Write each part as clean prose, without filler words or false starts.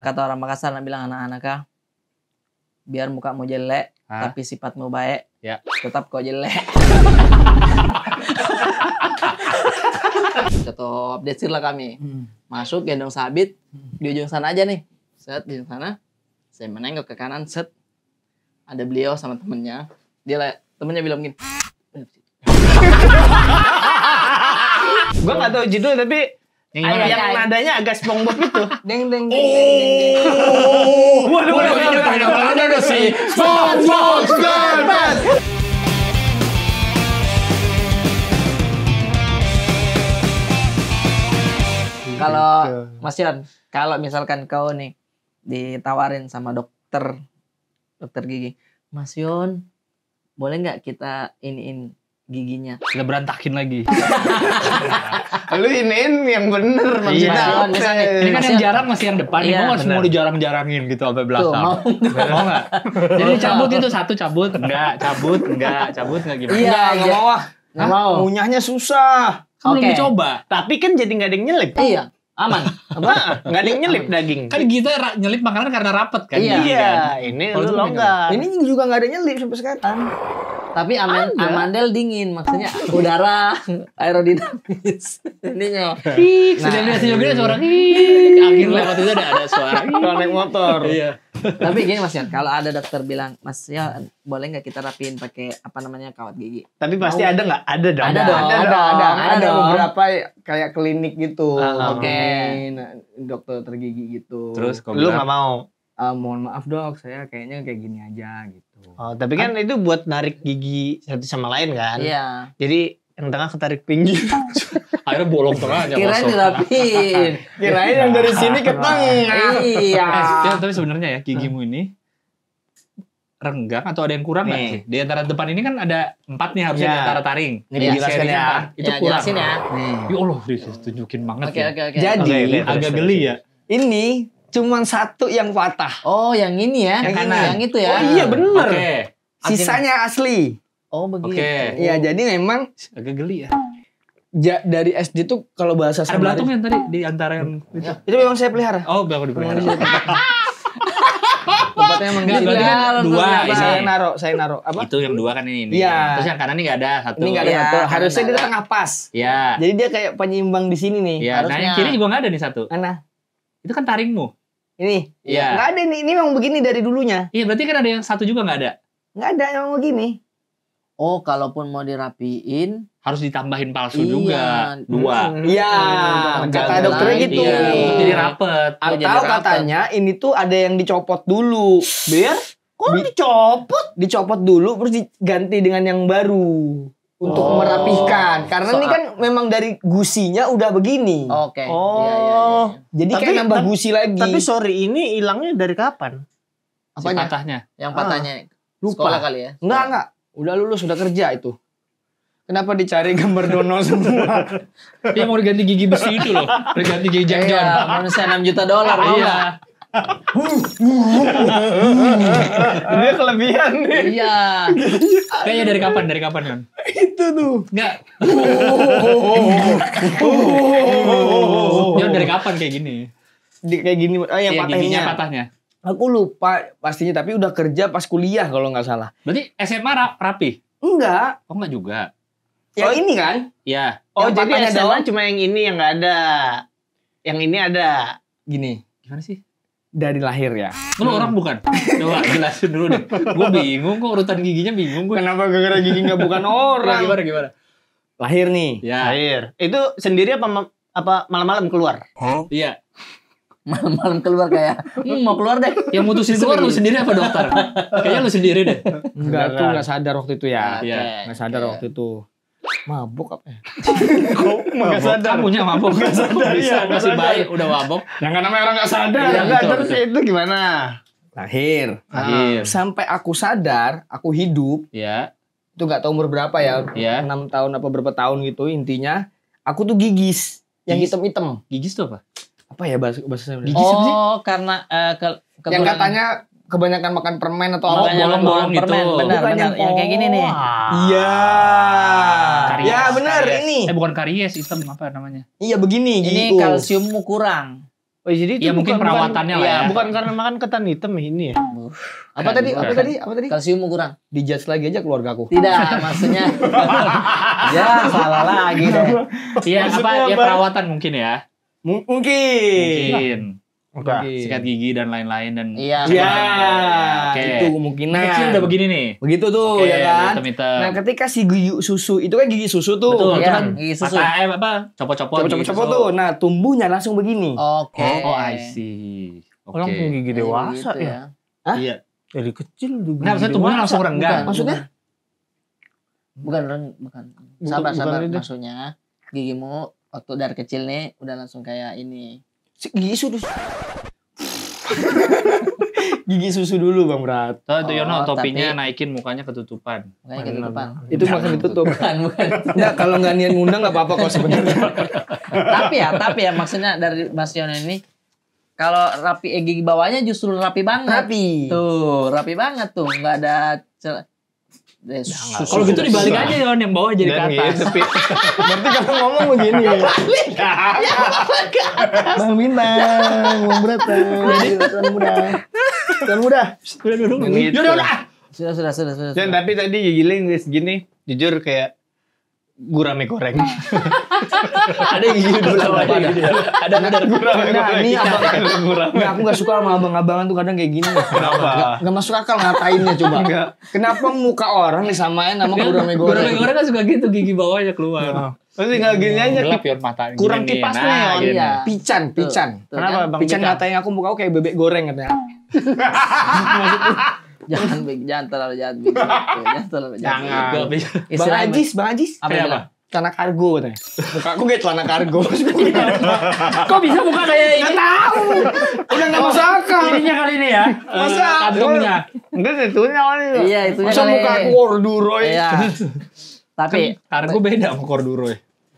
kata orang Makassar bilang anak-anak biar mukamu jelek tapi sifatmu baik, ya tetap kau jelek. Contoh update sih lah kami. Masuk gendong sabit di ujung sana aja nih. Set di ujung sana. Saya menengok ke kanan, set. Ada beliau sama temennya. Temennya bilang gini. Gue gak tahu judul tapi yang nadanya agak SpongeBob itu. Deng deng deng deng. Waduh, ada sih. SpongeBob SquarePants. Kalau Mas Yon, kalau misalkan kau nih ditawarin sama dokter gigi, Mas Yon, boleh nggak kita iniin giginya? Kita berantakin lagi. Lu iniin yang bener Iya, maksudnya. Ini kan yang jarang masih yang depan. Iya, Ini masih mau dijarang-jarangin gitu sampai belakang. Tuh, mau nggak? Jadi cabut itu satu cabut, enggak gimana? Iya, Nggak mau ah. Nggak mau. Ngunyahnya susah. Kan belum Oke. dicoba. Tapi kan jadi nggak ada yang nyelip. Iya, aman. Nggak ada yang nyelip daging. Kan kita nyelip makanan karena rapet kan. Iya. gigi kan? Ini Kalau lu itu longgar. Ini juga nggak ada nyelip sampai sekarang. Tapi amandel dingin, maksudnya udara aerodinamis. Ininya. Sudah lihat juga suara angin lewat itu ada suara. Kalau naik motor. Iya. Tapi gini Mas Yon, kalau ada dokter bilang, Mas Yon, boleh nggak kita rapiin pakai apa namanya kawat gigi? Tapi pasti ada nggak? Ada dong. Ada dong. Ada dong. beberapa kayak klinik gitu. Oke. Nah, dokter tergigi gitu. Terus kau Lu bilang, nggak mau. Mohon maaf dok, saya kayaknya kayak gini aja gitu. Oh, tapi kan itu buat narik gigi satu sama lain kan? Iya. Jadi yang tengah ketarik pinggir. akhirnya bolong tengah aja Kirain masuk. dirapiin. Kirain yang dari sini ke tengah. Iya. Ya, tapi sebenarnya ya gigimu ini renggang atau ada yang kurang nggak Nih. sih? Di antara depan ini kan ada 4 nih harusnya Ya. di antara taring. Ini Di dijelaskan sharing ya. 4. Itu Ya, kurang. jelasin ya. Nih. Ya Allah, ditunjukin banget Oke, ya. oke, oke. Jadi Oke, Agak terus, geli ya. ini cuman satu yang patah. Oh, yang ini ya. Yang ini, kanan. yang itu ya. Oh iya bener. Oke. Sisanya asli. Oh, begitu. Oke. Iya, jadi memang Agak geli ya. dari SD tuh kalau bahasa Ada belatung yang tadi di antara yang itu. itu memang saya pelihara. Oh, baru dipelihara. Tempatnya emang Enggak, gitu. berarti kan dua ini. Saya naruh apa? Itu yang 2 kan ini. Iya. Terus yang kanan ini nggak ada satu. Ini nggak ada Iya, satu. kanan Harusnya nggak dia ada. tengah pas. Iya. Jadi dia kayak penyeimbang di sini nih. Iya, nah harusnya. yang kiri juga nggak ada nih satu. Mana? Itu kan taringmu. Ini. Iya. Nggak ada nih. Ini memang begini dari dulunya. Iya, berarti kan ada yang satu juga nggak ada. Nggak ada memang begini. Oh, kalaupun mau dirapiin, Harus ditambahin palsu Iya. juga. 2. Iya. Menjaga Kata dokternya lain, gitu. Iya, untuk jadi rapet. Oh, jadi Atau rapet. katanya ini tuh ada yang dicopot dulu. Biar Kok dicopot? dicopot dulu terus diganti dengan yang baru untuk Oh. merapihkan. Karena ini kan memang dari gusinya udah begini. Oke. Oh. Iya, iya, iya. Jadi Tapi- kayak nambah tapi- gusi lagi. Tapi sorry, ini hilangnya dari kapan? Si Apanya? patahnya. Yang patahnya lupa. sekolah kali ya? Enggak. Udah lulus, udah kerja itu. Kenapa dicari gambar dono semua? Dia mau diganti gigi besi itu loh. Diganti gigi Jack John. Iya, manusia $6 juta mau Iya. nggak? Dia kelebihan nih. Iya. Kayaknya dari kapan? Dari kapan kan? Itu tuh. Enggak. John dari kapan kayak gini? Kayak gini. Oh yang Iya, patahnya. giginya patahnya. Aku lupa pastinya, tapi udah kerja pas kuliah kalau nggak salah. Berarti SMA rapi? Enggak. Oh enggak juga. Yang ini kan? Iya. Oh, Yang jadi patahnya SMA doang. cuma yang ini yang nggak ada. Yang ini ada. Gini. Gimana sih? Dari lahir ya. Lu orang bukan? Coba jelasin dulu deh. Gue bingung kok urutan giginya bingung gue. Kenapa gara-gara gigi nggak bukan orang? Gimana? Lahir nih. Ya. Air. Itu sendiri apa malam-malam keluar? Iya. Malam-malam keluar kayak, mau keluar deh. Yang mutusin keluar lu sendiri apa dokter? Kayaknya lu sendiri deh. Enggak tuh, nggak sadar waktu itu ya. Iya. Nggak sadar waktu itu. Mabuk apa ya? Nggak sadar. Kamunya mabok. Nggak sadar. Bisa Iya, nggak masih sadar. baik udah mabok. Yang namanya orang nggak sadar. Iya, Enggak, betul, terus betul. itu gimana? Lahir. Lahir. Sampai aku sadar, aku hidup. Iya. Itu nggak tahu umur berapa ya. Iya. 6 tahun apa berapa tahun gitu intinya. Aku tuh gigis. Yang Gigis? hitam-hitam. Gigis tuh apa? Apa ya bahasa saya? Gigis apa sih? Oh, karena Yang kekurangan- katanya kebanyakan makan permen atau Oh, apa. makanya bolong-bolong makan permen. gitu. Benar, Bukan benar. Yang kayak gini nih. Iya. Karies, Ya benar karies. ini. Bukan karies, hitam apa namanya? Iya begini Ini gitu. kalsiummu kurang. Oh jadi itu Ya mungkin perawatannya lah ya. Bukan karena makan ketan hitam ini ya. Apa tadi? Kalsium kurang. Dijudge lagi aja keluargaku. Tidak, maksudnya. Ya, salah lagi deh. Iya apa? Ya perawatan mungkin ya. Mungkin. Sikat gigi dan lain-lain dan. Iya. Ya, Oke. itu kemungkinan. Kecil udah begini nih. Begitu tuh, Oke, ya kan? hitam-hitam. Nah, ketika si gigi susu, itu kan gigi susu tuh. Betul, itu Iya, kan gigi susu. copot-copot. Copot-copot tuh. Nah, tumbuhnya langsung begini. Oke. Oh, I see. Oke. Langsung gigi Kayak dewasa gitu ya. Hah? Iya. Dari kecil juga. Nah, maksudnya tumbuhnya langsung renggang. Maksudnya? Bukan. Sabar. bukan itu. Maksudnya gigimu waktu dari kecil nih udah langsung kayak ini. Gigi susu. Gigi susu dulu, Bang Brat. Tuh Yono, Oh, topinya tapi- naikin mukanya ketutupan. Makanya ketutupan. Itu makan ditutup. Bukan. Enggak, kalau nggak niat ngundang nggak apa-apa kok sebenarnya. tapi ya maksudnya dari Mas Yono ini kalau rapi gigi bawahnya justru rapi banget. Rapi. Tuh, rapi banget tuh, nggak ada Kalau gitu dibalik aja Yon, yang bawah jadi ke atas. Berarti kalau ngomong begini. Bang Bintang, Bang Brat. Tuan muda. Gitu. Sudah. Dan tapi tadi gigiling segini, jujur kayak gurame goreng. Ada gigi di bawah aja gitu ya. Ada benar. Nah, ini Nggak, aku nggak suka sama abang-abangan tuh kadang kayak gini. Kenapa? Nggak masuk akal ngatainnya coba. Enggak. Kenapa muka orang disamain sama gurame goreng? Gurame goreng kan suka gitu, gigi bawahnya keluar. Terus tinggal gini aja. Gelap Yon matanya. Kurang Gini, kipasnya, nah, Yon. gini. Iya. Pican. Tuh, Kenapa kan? Bang Pican Bika? ngatain aku muka aku kayak bebek goreng katanya. Jangan terlalu jahat. Jangan terlalu jahat. Jangan. Gak bisa. Bang Ajis. Apa Kayak bilang? Celana kargo katanya. Muka aku kayak celana kargo. Kok bisa buka kayak ini? Tahu. Udah nggak masuk akal. Ininya kali ini ya. Masa? Kantongnya. Enggak itunya awalnya. Iya, itu Masa muka aku korduroy. Iya. Tapi Kargo beda sama corduroy.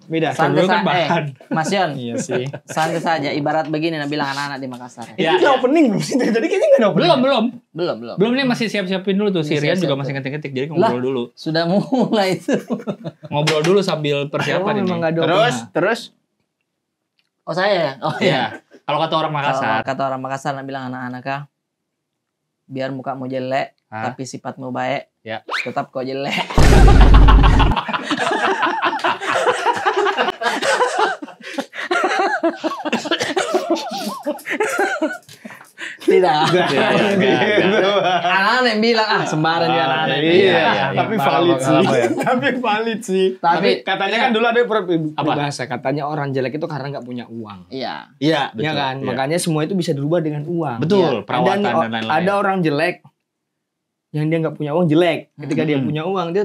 Beda. santai Corduroy kan saja, bahan. Mas Yon, Iya sih. santai saja. Ibarat begini, nah bilang anak-anak di Makassar. Ya, Itu udah opening belum sih? Tadi kayaknya nggak ada opening. Belum. Belum. Belum nih masih siap-siapin dulu tuh. Si Ini Rian juga siap-siap masih tuh. ngetik-ngetik. Jadi ngobrol dulu. Sudah mulai itu. Ngobrol dulu sambil persiapan ini. Memang nggak ada Terus Oh saya ya? Oh Iya. Kalau kata orang Makassar. Kalau kata orang Makassar, nah bilang anak-anak kah, biar mukamu jelek, Hah? tapi sifatmu baik, Ya. tetap kau jelek. Tidak. Anak-anak yang bilang, sembarang dia anak-anak. Iya, Tapi paham, valid sih. paham, ya. Tapi valid sih. Tapi Katanya kan dulu ada Apa? bahasa katanya orang jelek itu karena nggak punya uang. iya. Iya, Ya kan? Iya. Makanya semua itu bisa dirubah dengan uang. Betul, Iya. perawatan Ada- dan lain-lain. Ada orang jelek yang dia nggak punya uang jelek. Ketika dia punya uang, dia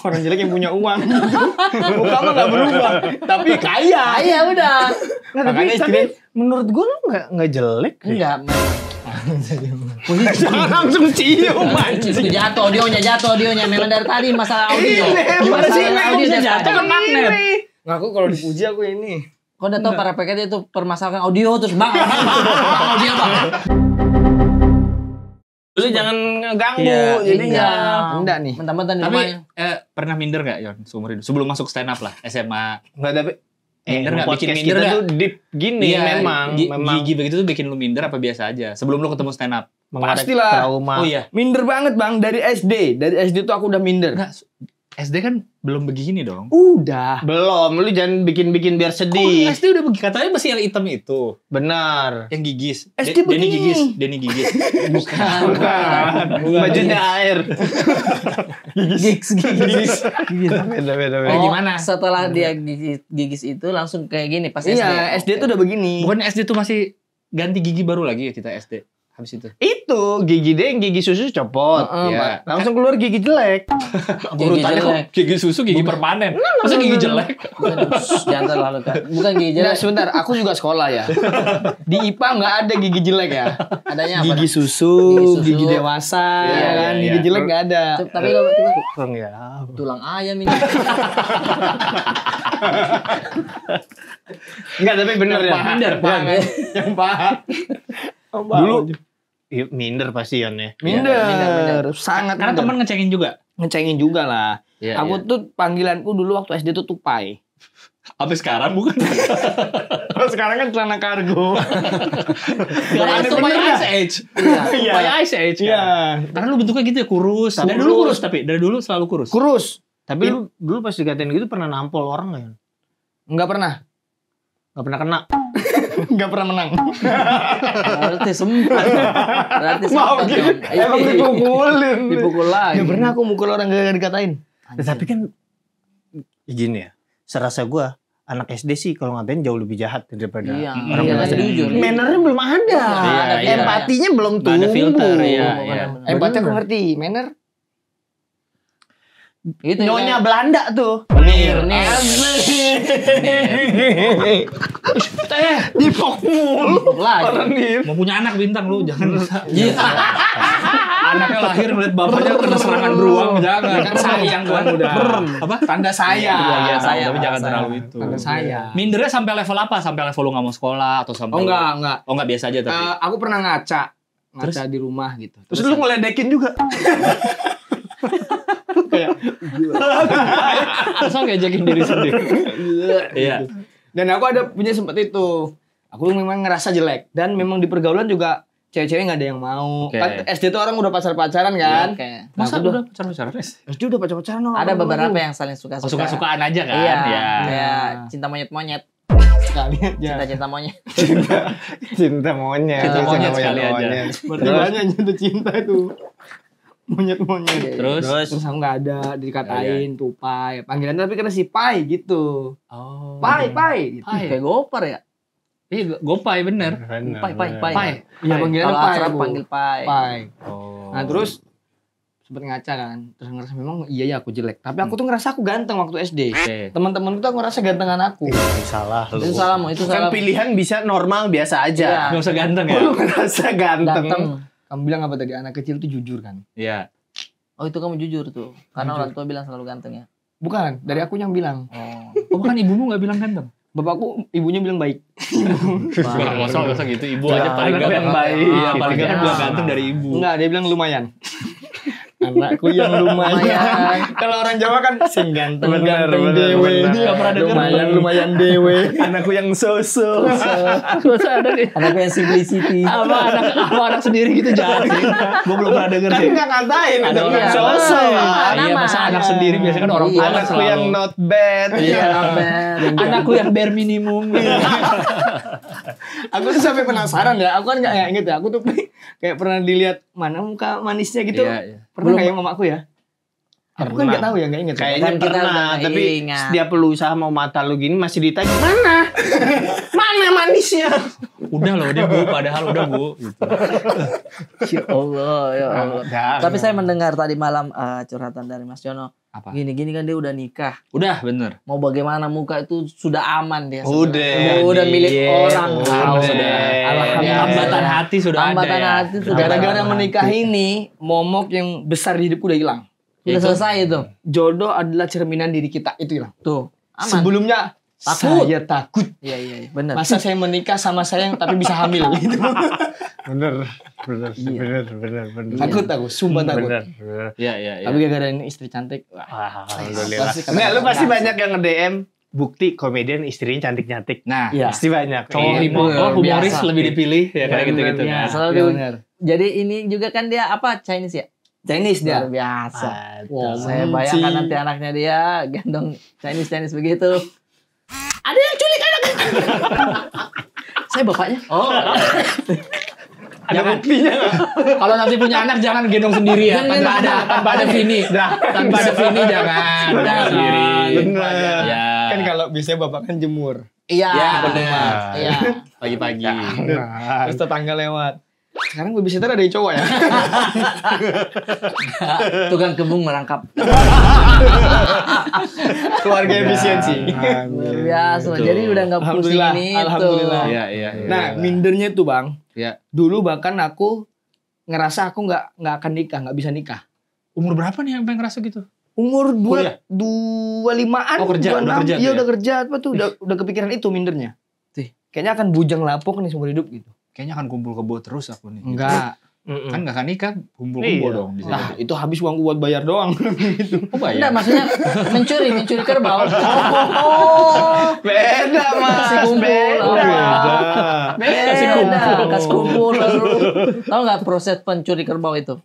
orang jelek yang punya uang. Muka mah nggak berubah, tapi kaya. Iya udah. Nah, Makanya tapi istilah- menurut gue lu nggak jelek. Enggak. Jangan langsung cium Itu jatuh audionya memang dari tadi masalah audio. Gimana sih? Masalah Kok audio bisa dari jatuh tadi. kan magnet? Ngaku kalau dipuji aku ini. Kau udah tahu para PKT itu permasalahan audio terus bang audio bang. Lu jangan ganggu Iya, jadinya. Enggak nih. Mentah-mentah di Tapi rumahnya. pernah minder nggak Yon seumur hidup? Sebelum masuk stand up lah, SMA. Enggak tapi Minder nggak? Bikin podcast minder kita nggak? tuh deep gini memang Gigi begitu tuh bikin lu minder apa biasa aja? Sebelum lu ketemu stand up. mengorek Pastilah. trauma. Oh iya. Minder banget bang dari SD. Dari SD tuh aku udah minder. Enggak, SD kan belum begini dong. Udah. Belum, lu jangan bikin-bikin biar Oh, sedih. SD udah begini. Katanya masih yang hitam itu. Benar. Yang gigis. SD Denny begini. gigis. Denny gigis. Bukan. Bajunya air. Gigs. Beda. Oh, gimana? Setelah dia gigis itu langsung kayak gini pas SD. Iya, SD tuh udah begini. Bukan SD tuh masih ganti gigi baru lagi ya kita SD. Habis itu. Itu gigi deh, gigi susu copot. Iya. Langsung keluar gigi jelek. Gigi Urutannya kok jelek. gigi susu, gigi permanen. Masa gigi jelek? Jangan terlalu kan. Bukan gigi Nah, jelek. sebentar, aku juga sekolah ya. Di IPA nggak ada gigi jelek ya. Adanya apa? Gigi susu, Gigi susu. gigi dewasa, Iya, ya kan. iya, Gigi iya. jelek nggak ada. Tapi lo coba Kurang ya. tulang ayam ini. Enggak, tapi bener ya. Minder, Banget. Yang paham. Dulu iya, minder pasti Yon ya. Minder, sangat Karena minder. temen ngecengin juga. Ngecengin juga lah. Iya, Aku tuh panggilanku dulu waktu SD tuh tupai. Apa sekarang bukan? Kalau sekarang kan celana kargo. Karena itu by Ice Age. Iya. By Ice Age. Iya. Karena lu bentuknya gitu ya, kurus. Dari dulu kurus tapi dari dulu selalu kurus. Kurus. Tapi lu dulu pas dikatain gitu pernah nampol orang nggak ya? Enggak pernah. Nggak pernah kena. Enggak pernah menang. Berarti sempat. Berarti Mau sempat gitu. dong. Emang dipukulin. Dipukul lagi. Enggak pernah aku mukul orang gara-gara dikatain. Tapi kan gini ya. Serasa gua anak SD sih kalau ngatain jauh lebih jahat daripada Iya, orang iya, dewasa. jujur. Mannernya belum ada. Iya, Empatinya belum Nggak ada tumbuh. filter, iya, iya. Empati aku ngerti. Manner. Itu Nyonya Belanda tuh. Nir, Nir. Dipok mulu. Lagi. Mau punya anak bintang lu jangan. Anaknya lahir melihat bapaknya kena serangan beruang, jangan. Kan sayang kan udah. Apa? Tanda sayang. Iya, sayang, tapi jangan sayang. terlalu itu. Tanda sayang. Mindernya sampai level apa? Sampai level lu nggak mau sekolah atau sampai Oh enggak. Oh enggak biasa aja tapi. Aku pernah ngaca di rumah gitu. Terus lu ngeledekin juga. kayak Langsung ngejekin diri sendiri. Iya. dan aku ada punya sempat itu. Aku memang ngerasa jelek dan memang di pergaulan juga cewek-cewek nggak ada yang mau. Oke. Kan SD tuh orang udah pacar-pacaran kan. Oke. Masa aku udah pacaran? SD udah pacar-pacaran orang. Ada beberapa yang saling Oh, suka-suka. suka-sukaan aja kan? Iya. Iya. Kayak cinta monyet-monyet. sekali aja. Cinta-cinta monyet. Cinta monyet. Cinta monyet sekali aja. Berarti banyak jatuh cinta itu. Monyet-monyet. Terus? Terus aku nggak ada dikatain tupai. Panggilannya tapi kena si Pai gitu. Oh. Pai. Gitu. Pai. Kayak gopar ya. Iya, Gopai bener. Pai. Pai. Iya panggilannya Kalau Pai. akrab aku. panggil Pai. Pai. Oh. Nah terus sempet ngaca kan. Terus ngerasa memang iya ya aku jelek. Tapi aku tuh ngerasa aku ganteng waktu SD. Oke. Teman-temanku tuh aku ngerasa gantengan aku. Salah lu. Itu salahmu, itu Kan salah. pilihan bisa normal biasa Iya. aja. Nggak usah ganteng ya? Lu ngerasa ganteng. Ganteng. Kamu bilang apa tadi? Anak kecil tuh jujur kan? Iya. Oh itu kamu jujur tuh. Karena Jujur. orang tua bilang selalu ganteng ya. Bukan, dari aku yang bilang. Oh, bahkan ibumu nggak bilang ganteng? Bapakku, ibunya bilang baik. Masa gitu. Ibu aja paling Anak yang ganteng. baik. Iya, paling ganteng bilang Iya. ganteng dari ibu. Enggak, dia bilang lumayan. Anakku yang lumayan. Kalau orang Jawa kan sing ganteng Bener, ganteng bener, dewe. bener. Nggak pernah denger. Lumayan dewe. Anakku yang so-so. Masa ada nih? Anakku yang simplicity. Apa anak sendiri gitu jahat sih? Gue belum pernah denger Kan sih. nggak ngatain Ada itu orang yang so-so. Iya, masa anak sendiri biasanya kan orang tua Iya. kan Anakku selalu. yang not bad. Iya, Ahmed. Anakku yang bare minimum. Aku tuh sampai penasaran ya. Aku kan nggak inget ya. Aku tuh kayak pernah dilihat mana muka manisnya gitu. Iya, iya. Pernah kayak mamaku ya. Aku kan nggak tahu ya, nggak inget. Kayaknya Kan kita pernah, udah tapi ingat. setiap lu usaha mau mata lu gini masih ditanya mana? Mana manisnya? Udah loh, dia bu, padahal udah bu. Gitu. Ya Allah, ya Allah. Jangan. Tapi saya mendengar tadi malam curhatan dari Mas Yono. Apa? Gini-gini kan dia udah nikah. Udah, bener. Mau bagaimana muka itu sudah aman dia. Udah milik dia. orang. Udah. Sudah. Alhamdulillah. Hambatan hati sudah Hambatan ada ya. hati sudah. Gara-gara ada. menikah ini, momok yang besar di hidupku udah hilang. Udah selesai itu. Jodoh adalah cerminan diri kita, itu hilang. Tuh. Aman. Sebelumnya Takut. saya takut. Iya, benar. Masa saya menikah sama saya yang tapi bisa hamil gitu. Bener. Iya. Takut aku, sumpah takut. Bener. Iya. Tapi gara-gara ini istri cantik, wah, Alhamdulillah. Pasti Enggak, lu kata-kata pasti kasar. banyak yang nge-DM bukti komedian istrinya cantik-cantik. Nah, iya. Pasti banyak. cowok Iya. humoris biasa. lebih dipilih ya kayak gitu-gitu. Bener, Nah. Selalu iya, di- bener. Jadi ini juga kan dia apa Chinese ya? Chinese dia. Luar biasa. Wow. Saya bayangkan nanti anaknya dia gendong Chinese begitu. Ada yang culik anaknya. Saya bapaknya. Oh, Ada buktinya nggak? kalau nanti punya anak jangan gendong sendiri ya, tanpa ada Vini. Tanpa ada Vini jangan sendiri. Bener. Ya. Kan kalau biasanya bapak kan jemur. Iya, Ya, benar. Iya. Pagi-pagi. Terus tetangga lewat. Sekarang babysitter ada yang cowok ya? Tukang kebun merangkap. Keluarga efisiensi. Luar biasa. Betul. Jadi udah nggak pusing Alhamdulillah, ini itu. alhamdulillah. Iya. Nah, mindernya tuh bang. Iya. Dulu bahkan aku ngerasa aku nggak akan nikah, nggak bisa nikah. Umur berapa nih yang pengen ngerasa gitu? Umur Kuliah? 25-an. Oh, kerja, udah 26. kerja Iya tuh ya? udah kerja. Apa tuh udah kepikiran itu mindernya. Tuh. Kayaknya akan bujang lapuk nih seumur hidup gitu. Kayaknya akan kumpul kebo terus aku nih. Enggak. Kan nggak akan nikah, kumpul-kumpul Iya. dong. Bisa Nah, jadi. itu habis uangku buat bayar doang. Gitu. Oh bayar. Enggak, maksudnya mencuri kerbau. Beda mas. Kasih kumpul. Kasih kumpul. Kasih kumpul. Tahu nggak proses pencuri kerbau itu?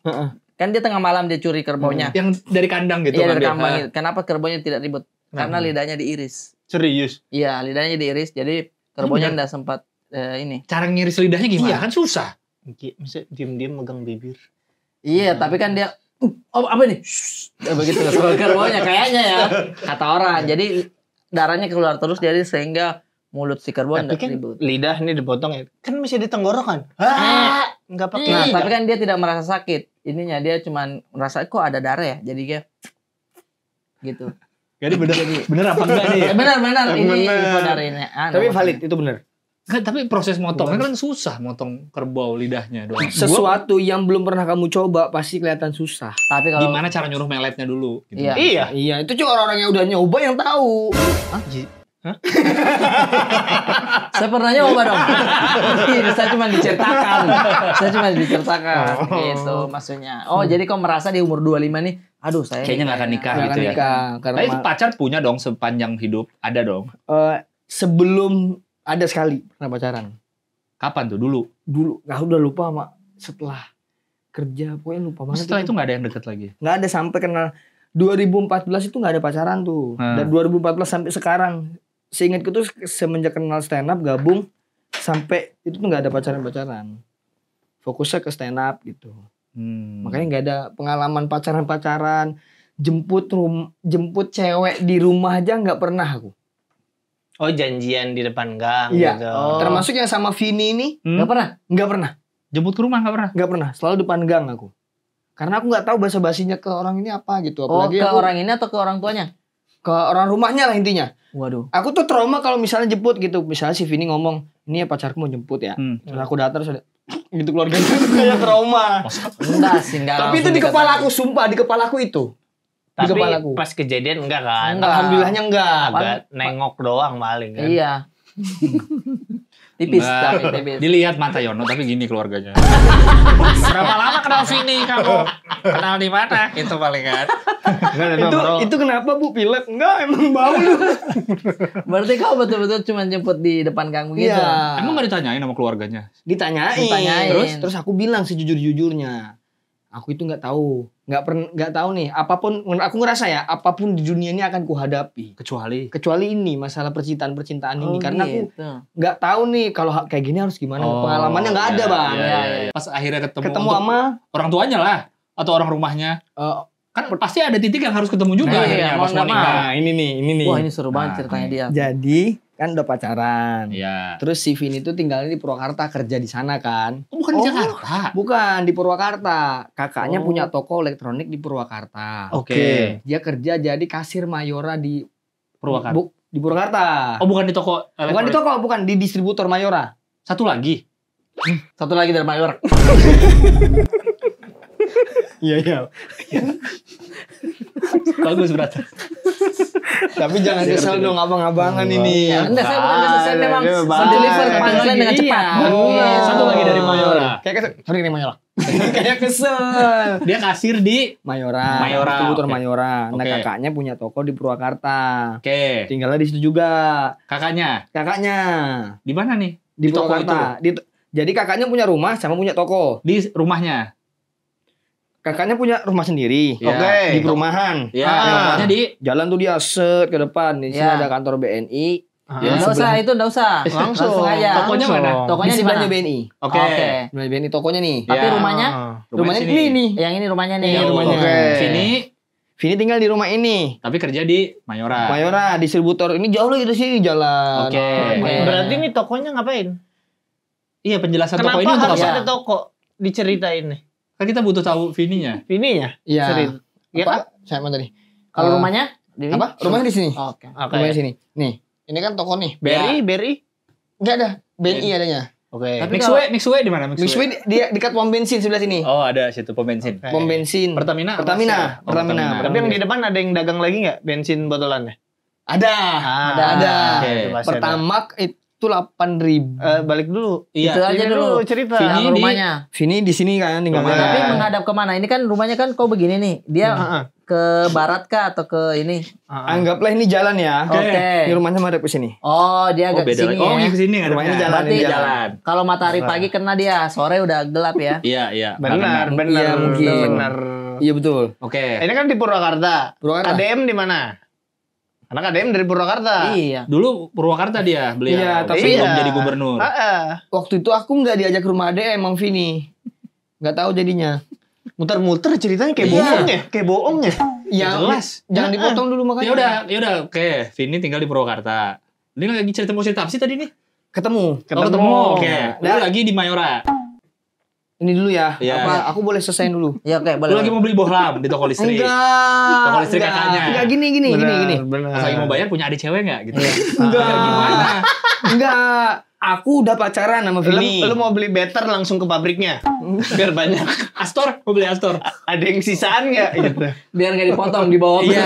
Kan dia tengah malam dia curi kerbaunya. Yang dari kandang gitu. Iya dari ngambil. kambang. Kenapa kerbaunya tidak ribut? Karena lidahnya diiris. Serius. Iya, lidahnya diiris. Jadi kerbaunya tidak sempat ini. Cara ngiris lidahnya gimana? Kan susah. Bisa diem-diem megang bibir. Iya, tapi kan dia oh apa nih? Begitu soal kerbaunya kayaknya ya. Kata orang. Jadi darahnya keluar terus jadi sehingga mulut si kerbau Tapi tidak kan ribut. lidah ini dipotong ya. Kan masih di tenggorokan. Enggak pakai. Nah, lidah. tapi kan dia tidak merasa sakit. Ininya dia cuman merasa kok ada darah ya. Jadi dia gitu. Jadi bener apa enggak nih? Benar ini Benar. info dari ini. Tapi valid, itu benar. Kan, tapi proses motongnya kan susah, motong kerbau lidahnya doang. Sesuatu yang belum pernah kamu coba pasti kelihatan susah. Tapi kalau Gimana cara nyuruh meletnya dulu? Gitu. Iya. Iya. Iya, itu cuma orang-orang yang udah nyoba yang tahu. saya pernah nyoba dong. Saya cuma diceritakan. Gitu maksudnya. Oh, jadi kau merasa di umur 25 nih, aduh saya Kayaknya nggak akan nikah Nggak gitu akan ya. nikah, karena Tapi pacar punya dong sepanjang hidup, ada dong. sebelum ada sekali pernah pacaran. Kapan tuh dulu? Dulu, udah lupa sama setelah kerja, pokoknya lupa banget. Setelah itu nggak ada yang deket lagi. Nggak ada sampai kenal 2014 itu nggak ada pacaran tuh. Dan 2014 sampai sekarang, seingatku tuh semenjak kenal stand up gabung sampai itu tuh nggak ada pacaran. Fokusnya ke stand up gitu. Makanya nggak ada pengalaman pacaran, jemput cewek di rumah aja nggak pernah aku. Oh janjian di depan gang Iya. gitu. Termasuk yang sama Vini ini nggak pernah. nggak pernah, Jemput ke rumah nggak pernah? nggak pernah. Selalu depan gang aku. Karena aku nggak tahu bahasa basinya ke orang ini apa gitu. Oh, Apalagi ke aku orang ini atau ke orang tuanya? ke orang rumahnya lah intinya. Waduh. Aku tuh trauma kalau misalnya jemput gitu. Misalnya si Vini ngomong, ini ya pacarku mau jemput ya. Terus aku datang terus ada gitu keluarga itu kayak trauma. Enggak sih, enggak. Tapi itu di kepala aku, sumpah di kepala aku itu. Di Tapi kepalaku. pas kejadian enggak kan? Enggak. Alhamdulillahnya enggak. Agak nengok doang paling kan. Iya. Tipis, Enggak. tapi tipis. Dilihat mata Yono tapi gini keluarganya. Berapa lama kenal Vini kamu? Kenal di mana? Itu paling kan. Itu kenapa Bu pilek? Enggak, emang bau lu. Berarti kau betul-betul cuma jemput di depan gang begitu. Iya. Emang nggak ditanyain sama keluarganya? Ditanyain. Terus? Terus aku bilang sejujur-jujurnya. Aku itu nggak tahu, nggak tahu nih. Apapun, aku ngerasa ya, apapun di dunia ini akan kuhadapi. Kecuali ini masalah percintaan ini, karena aku gitu. nggak tahu nih kalau kayak gini harus gimana. Pengalamannya nggak ada bang. Iya. Pas akhirnya ketemu Ketemu untuk sama orang tuanya lah atau orang rumahnya. Kan pasti ada titik yang harus ketemu juga Nah, akhirnya iya, pas mau mau nikah. Nah, ini nih. Wah, ini seru banget ceritanya dia. Jadi kan udah pacaran. Iya. Terus si Vin itu tinggalnya di Purwakarta, kerja di sana kan. Oh, bukan di Jakarta. Bukan di Purwakarta. Kakaknya punya toko elektronik di Purwakarta. Oke. Dia kerja jadi kasir Mayora di Purwakarta. di Purwakarta. Oh, bukan di toko. Bukan di toko, bukan di distributor Mayora. Satu lagi. Satu lagi dari Mayor. Iya. Bagus berarti. Tapi jangan kesel dong abang-abangan ini. Enggak, saya bukan kesel memang Dia mendeliver bye. panggilan dengan cepat. Satu lagi dari Mayora. Kayak kesel. Sorry nih Mayora. Kayak kesel. Dia kasir di Mayora. Mayora, Distributor oke. Mayora. Nah Oke. kakaknya punya toko di Purwakarta. Oke. Tinggalnya di situ juga. Kakaknya Kakaknya di mana nih? di Di toko Purwakarta. Jadi kakaknya punya rumah sama punya toko. Di rumahnya. Kakaknya punya rumah sendiri. Iya. Oke. Di perumahan. Ya, toknya di Jalan tuh dia set ke depan. Di sini Ya. ada kantor BNI. Ya, Enggak usah itu, enggak usah. Langsung. aja. Tokonya mana? Tokonya di mana? sebelahnya BNI. Oke. Sebelahnya BNI tokonya nih. Tapi Ya. rumahnya? Rumahnya sini. ini nih. Yang ini rumahnya nih. Ini rumahnya. Oke. Sini Vini tinggal di rumah ini. tapi kerja di Mayora. Mayora distributor. Ini jauh lagi dari sini jalan. Oke. Berarti ini tokonya ngapain? Iya, penjelasan Kenapa toko ini untuk harus apa? ada toko? Diceritain nih. Kan kita butuh tahu Vininya. Ini ya? Iya. Sering. Iya kan? Apa? Saya mau tadi. Kalau rumahnya? Di Apa? Rumahnya di sini. Oke. Oke. Rumahnya di sini. Nih. Ini kan toko nih. Berry. Enggak ada. BNI adanya. Oke. Tapi Mixway di mana? Mixway dia dekat pom bensin sebelah sini. Oh, ada situ pom bensin. Oke. Pom bensin. Pertamina. Pertamina. Oh, Pertamina. Tapi yang di depan ada yang dagang lagi nggak bensin botolannya? Ada. Ada. Ada. Oke. itu pasti ada. Pertamax itu 8.000. Balik dulu. Iya. Itu aja Ini dulu. cerita. Pindah ke Vini di- rumahnya. Vini di sini kan tinggalnya. Tapi menghadap kemana? Ini kan rumahnya kan kau begini nih. Dia Heeh. ke barat kah atau ke ini? Anggaplah ini jalan ya. Oke. Ini rumahnya madep ke sini. Oh, dia Oh agak beda kesini lagi. Oh ya. ke sini ngadepnya. Rumahnya jalan, Berarti ini jalan. kalau matahari pagi kena dia, sore udah gelap ya. Iya iya. Benar, benar. Iya, mungkin. Benar. Iya betul. Oke. Ini kan di Purwakarta. Purwakarta. KDM di mana? Anak KDM dari Purwakarta. Iya. Dulu Purwakarta dia beliau. Iya, tapi- sebelum Iya. jadi gubernur. Waktu itu aku nggak diajak ke rumah adek emang Vini. Nggak tahu jadinya. Muter-muter ceritanya kayak Iya. bohong ya, kayak bohong ya. Ya Jelas. Jangan dipotong dulu makanya. Ya udah. Oke. Vini tinggal di Purwakarta. Ini lagi cerita mau cerita apa sih tadi nih? Ketemu. Ketemu. Oke. Lu Nah. lagi di Mayora. Ini dulu ya. Iya. Apa aku boleh selesaiin dulu? Ya oke, Lu boleh. lagi mau beli bohlam di toko listrik. Toko listrik kakaknya. Enggak gini. Benar. Pas lagi mau bayar punya adik cewek nggak gitu? Enggak. Gimana? Enggak. Aku udah pacaran sama Vini. Lu mau beli better langsung ke pabriknya. Biar banyak. Astor, mau beli Astor. Ada yang sisaan nggak gitu. Biar nggak dipotong di bawah. Iya.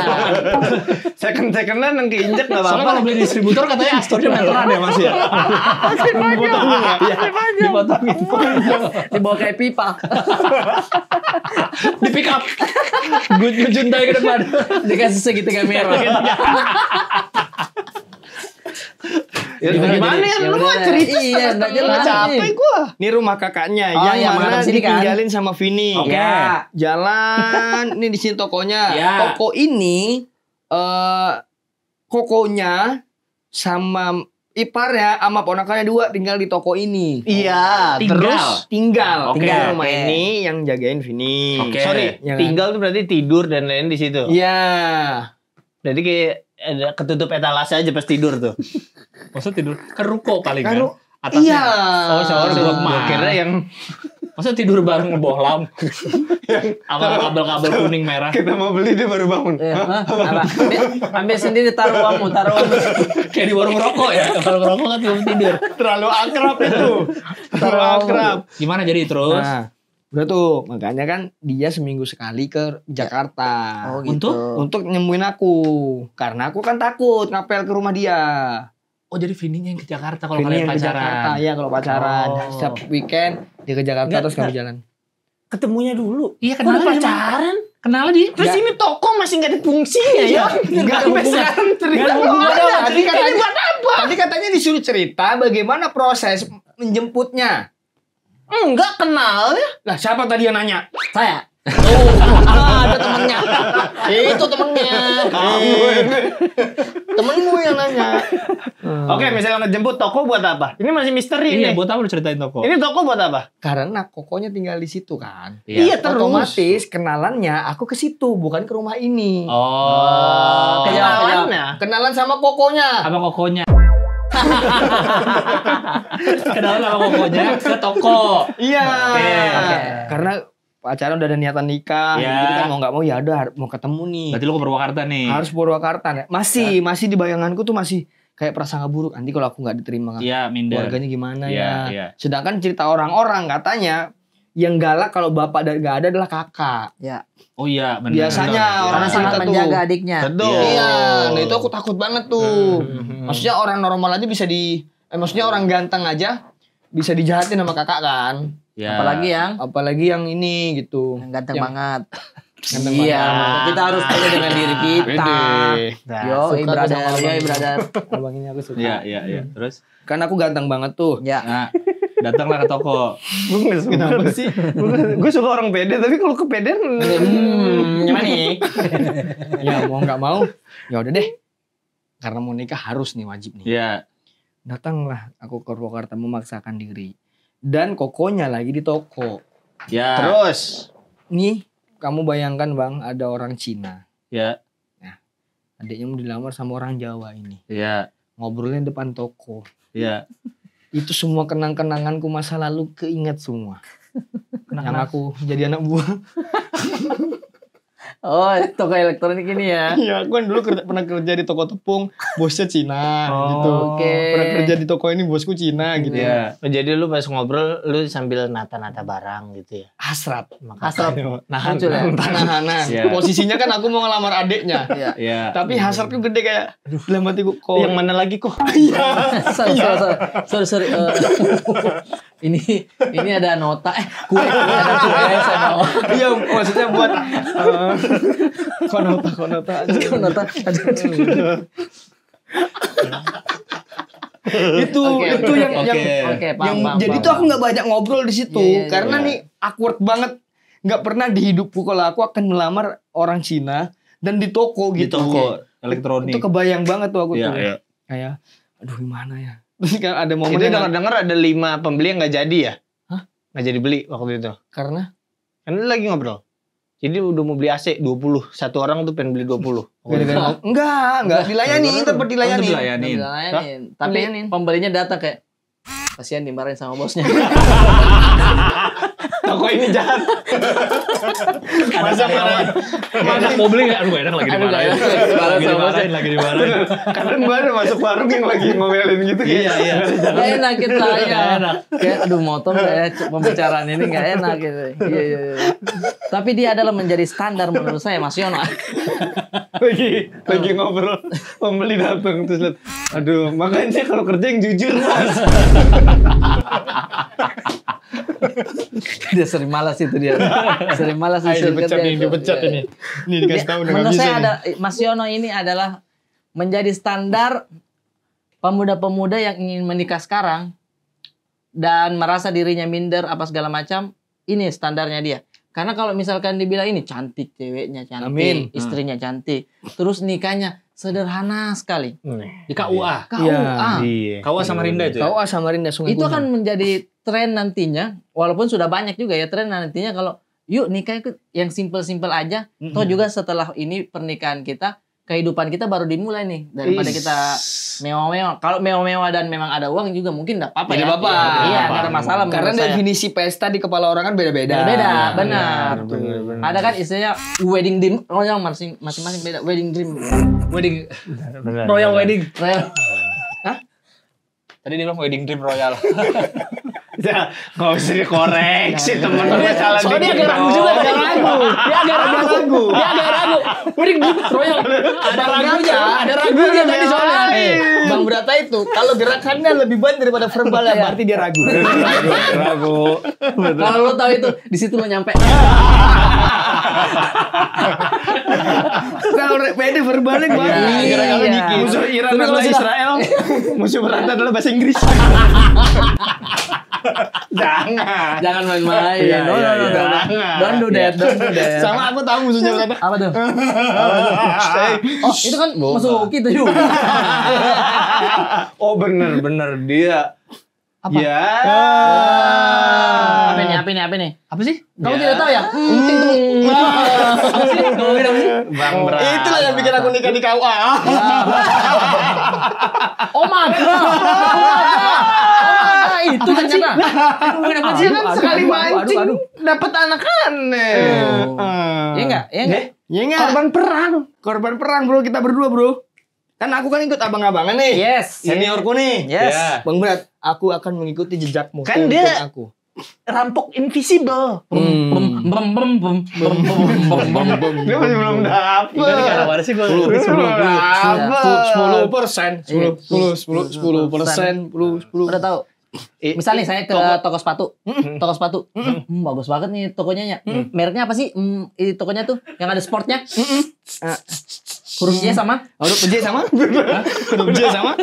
Second-secondan yang keinjek nggak Soalnya kalau apa-apa. beli distributor katanya Astornya meteran ya Mas ya. Dipotongin ya? Iya, dipotongin. Dibawa kayak pipa. Di pick up. Gue juntai ke depan. Dikasih segitiga merah. Ya, gimana ya lu mah cerita Iya, nggak jelas. capek gua. Ini rumah kakaknya Oh, yang iya, mana menghadap sini kan? ditinggalin sama Vini. Oke. Ya. Jalan, ini di sini tokonya. Ya. Toko ini kokonya sama iparnya sama ponakannya dua tinggal di toko ini. Iya, Tinggal. terus Tinggal. Oke. Tinggal rumah Oke. ini yang jagain Vini. Oke. sorry, Ya kan? tinggal tuh berarti tidur dan lain di situ. Iya. Berarti kayak ada ketutup etalase aja pas tidur tuh. Masa tidur kan ruko paling kan. Kan Atasnya. Iya. Oh, sorry, Kedua gua emas. kira yang Masa tidur bareng ngebohlam. Sama kabel-kabel kuning merah. kita mau beli dia baru bangun. Apa? Ambil sendiri taruh uangmu. Kayak di warung rokok ya. Warung rokok kan belum tidur. Terlalu akrab itu. Terlalu akrab. Gimana jadi terus? Nah, udah tuh makanya kan dia seminggu sekali ke Jakarta. Oh gitu. Untuk nyembuhin aku. Karena aku kan takut ngapel ke rumah dia. Oh jadi Vininya yang ke Jakarta kalau Vini kalian yang ke Jakarta, pacaran. ya kalau pacaran. Oh. Setiap weekend dia ke Jakarta Nggak, terus kami nggak. jalan. Ketemunya dulu. Iya Kok kenal udah pacaran? Kenal di. Terus Nggak. ini toko masih nggak ada fungsinya ya? Nggak ada Sampai hubungan. sekarang cerita Nggak ada nggak hubungan. ada. Tadi Ini katanya- buat apa? Tadi katanya disuruh cerita bagaimana proses menjemputnya. Enggak kenal ya. Lah siapa tadi yang nanya? Saya. Ada temennya. Itu temennya. Temenmu yang nanya. Oke, misalnya ngejemput toko buat apa? Ini masih misteri Iya nih. buat apa lu ceritain toko? Ini toko buat apa? Karena kokonya tinggal di situ kan. Iya, terus. Otomatis kenalannya aku ke situ bukan ke rumah ini. Oh. Kenalannya. Kenalan sama kokonya. Sama kokonya. Kenalan sama kokonya ke toko. Iya. Oke. Karena pacaran udah ada niatan nikah, Iya. jadi kan mau nggak mau ya udah mau ketemu nih. Berarti lu ke Purwakarta nih. Harus Purwakarta nih. Masih di bayanganku tuh masih kayak prasangka buruk. Nanti kalau aku nggak diterima Iya, minder. keluarganya gimana Iya, ya. iya. Sedangkan cerita orang-orang katanya yang galak kalau bapak nggak ada adalah kakak. Ya. Oh iya, benar. Biasanya Iya. orang Karena sangat cerita tuh. menjaga adiknya. Betul. Iya, nah itu aku takut banget tuh. Hmm. Maksudnya orang normal aja bisa maksudnya orang ganteng aja bisa dijahatin sama kakak kan. Ya. Apalagi yang ini gitu. yang ganteng Yang banget. ganteng Iya, banget. kita harus pede dengan diri kita. Nah, Yo, suka brother, tuh sama yo, abang. brother. Abang ini aku suka. Iya, iya, iya. Terus Kan aku ganteng banget tuh. Ya. nah, datanglah ke toko. gue nggak suka. Kenapa sih? Gue suka orang pede, tapi kalau kepedean Gimana nih? Ya mau nggak mau, ya udah deh. Karena mau nikah harus nih, wajib nih. Iya. Datanglah aku ke Purwakarta memaksakan diri. Dan kokonya lagi di toko. Ya. terus. Nih, kamu bayangkan bang, ada orang Cina. Ya. Adiknya mau dilamar sama orang Jawa ini. Ya. Ngobrolnya depan toko. Ya. Itu semua kenang-kenanganku masa lalu keinget semua. Yang aku jadi anak buah. Oh, toko elektronik ini ya. Iya, aku kan dulu pernah kerja di toko tepung, bosnya Cina Oh, gitu. oke. Pernah kerja di toko ini bosku Cina gitu. Iya. Jadi lu pas ngobrol, lu sambil nata-nata barang gitu ya. hasrat. Hasrat. Nahan. Muncul ya? Nah. Iya. Posisinya kan aku mau ngelamar adiknya. Iya. Iya. Tapi hasratku gede kayak dalam hatiku kok. Yang mana lagi kok? Sorry. Ini ada nota. Kue ada kue sama. Iya, maksudnya buat konota. Nota. Itu yang paham. jadi tuh aku nggak banyak ngobrol di situ Iya, karena nih awkward banget. Nggak pernah di hidupku kalau aku akan melamar orang Cina dan di toko Di gitu. toko elektronik. Itu kebayang banget tuh aku tuh. Iya. Kayak aduh gimana ya. Terus kan ada momen Itu yang dengar-dengar ada 5 pembeli yang nggak jadi ya? Hah? Nggak jadi beli waktu itu. karena Kan lu lagi ngobrol. Jadi udah mau beli AC 20. Satu orang tuh pengen beli 20. gara-gara enggak dilayani, tetap dilayani. Dilayanin. Dilayanin. Tapi Dilayanin. pembelinya datang kayak kasihan dimarahin sama bosnya. Toko ini jahat. Masa enak mau beli nggak? Aduh enak lagi dimarahin. Lagi dimarahin. Kadang gua ada masuk warung yang lagi ngomelin gitu. Iya. Gak enak kita ya. Kayak aduh motong ya pembicaraan ini gak enak gitu. Iya. Tapi dia adalah menjadi standar menurut saya Mas Yono. lagi ngobrol, pembeli datang terus lihat, aduh makanya kalau kerja yang jujur Mas. Dia sering malas itu dia. Sering malas disuruh kerja. Dipecat ini. Ini dikasih tahu udah nggak Menurut bisa. saya nih. ada Mas Yono ini adalah menjadi standar pemuda-pemuda yang ingin menikah sekarang dan merasa dirinya minder apa segala macam. Ini standarnya dia. Karena kalau misalkan dibilang ini cantik ceweknya cantik, Amin. istrinya cantik, terus nikahnya sederhana sekali. Di KUA. KUA. Iya. KUA Samarinda itu ya. KUA Samarinda Sungai Itu Kunang. akan menjadi tren nantinya, walaupun sudah banyak juga ya tren nantinya kalau yuk nikah itu yang simpel-simpel aja. Toh juga setelah ini pernikahan kita, kehidupan kita baru dimulai nih daripada kita mewah-mewah. Kalau mewah-mewah dan memang ada uang juga mungkin enggak apa-apa ya. Tidak apa-apa. Iya, enggak ada masalah Karena menurut saya. definisi pesta di kepala orang kan beda-beda. Beda, benar. Benar. Ada kan istilahnya wedding dream, yang masing-masing beda. Wedding dream. Wedding Benar. Royal Wedding. Royal. Tadi dia bilang wedding dream royal. Ya, nggak usah dikoreksi temen gue salah Soalnya dikit agak ragu dong. juga tadi. Dia agak ragu. Wedding dream royal. Ada ragunya tadi soalnya. Bang Brata itu kalau gerakannya lebih banyak daripada verbalnya berarti dia ragu. Ragu. Kalau lo tahu itu di situ lo nyampe. Kalau pede verbalnya banyak. Iya. Gerakannya dikit. Musuh Iran Tapi kalau adalah sudah- Israel. Musuh berat adalah bahasa Inggris. Jangan. Jangan main-main. Iya, No. jangan. Don't do that. Sama aku tahu musuhnya berapa. Apa tuh? Oh, itu kan musuh kita juga. Oh bener dia. Apa? Ya. Apa nih? Apa sih? Kamu Ya. tidak tahu ya? Apa sih? Kamu bilang sih? Bang Bra. Itulah yang bikin aku nikah di KUA. Oh my god. Itu ternyata. Kenapa sih kan sekali mancing dapat anak aneh. Ya enggak? Iya enggak? Korban perang bro, kita berdua bro. Kan aku kan ikut abang-abangan nih. Yes. Seniorku nih. Yes. Ya. Bang Berat, aku akan mengikuti jejakmu. Kan Tuntun dia- aku. Rampok invisible. Bum. Dia masih belum dapet. Ini karena mana sih gue? 10%. Udah tahu. Misal nih saya ke toko sepatu. Bagus banget nih tokonya ya. Mereknya apa sih? Tokonya tuh yang ada sportnya. Huruf J sama? Huruf J sama? Huruf J sama?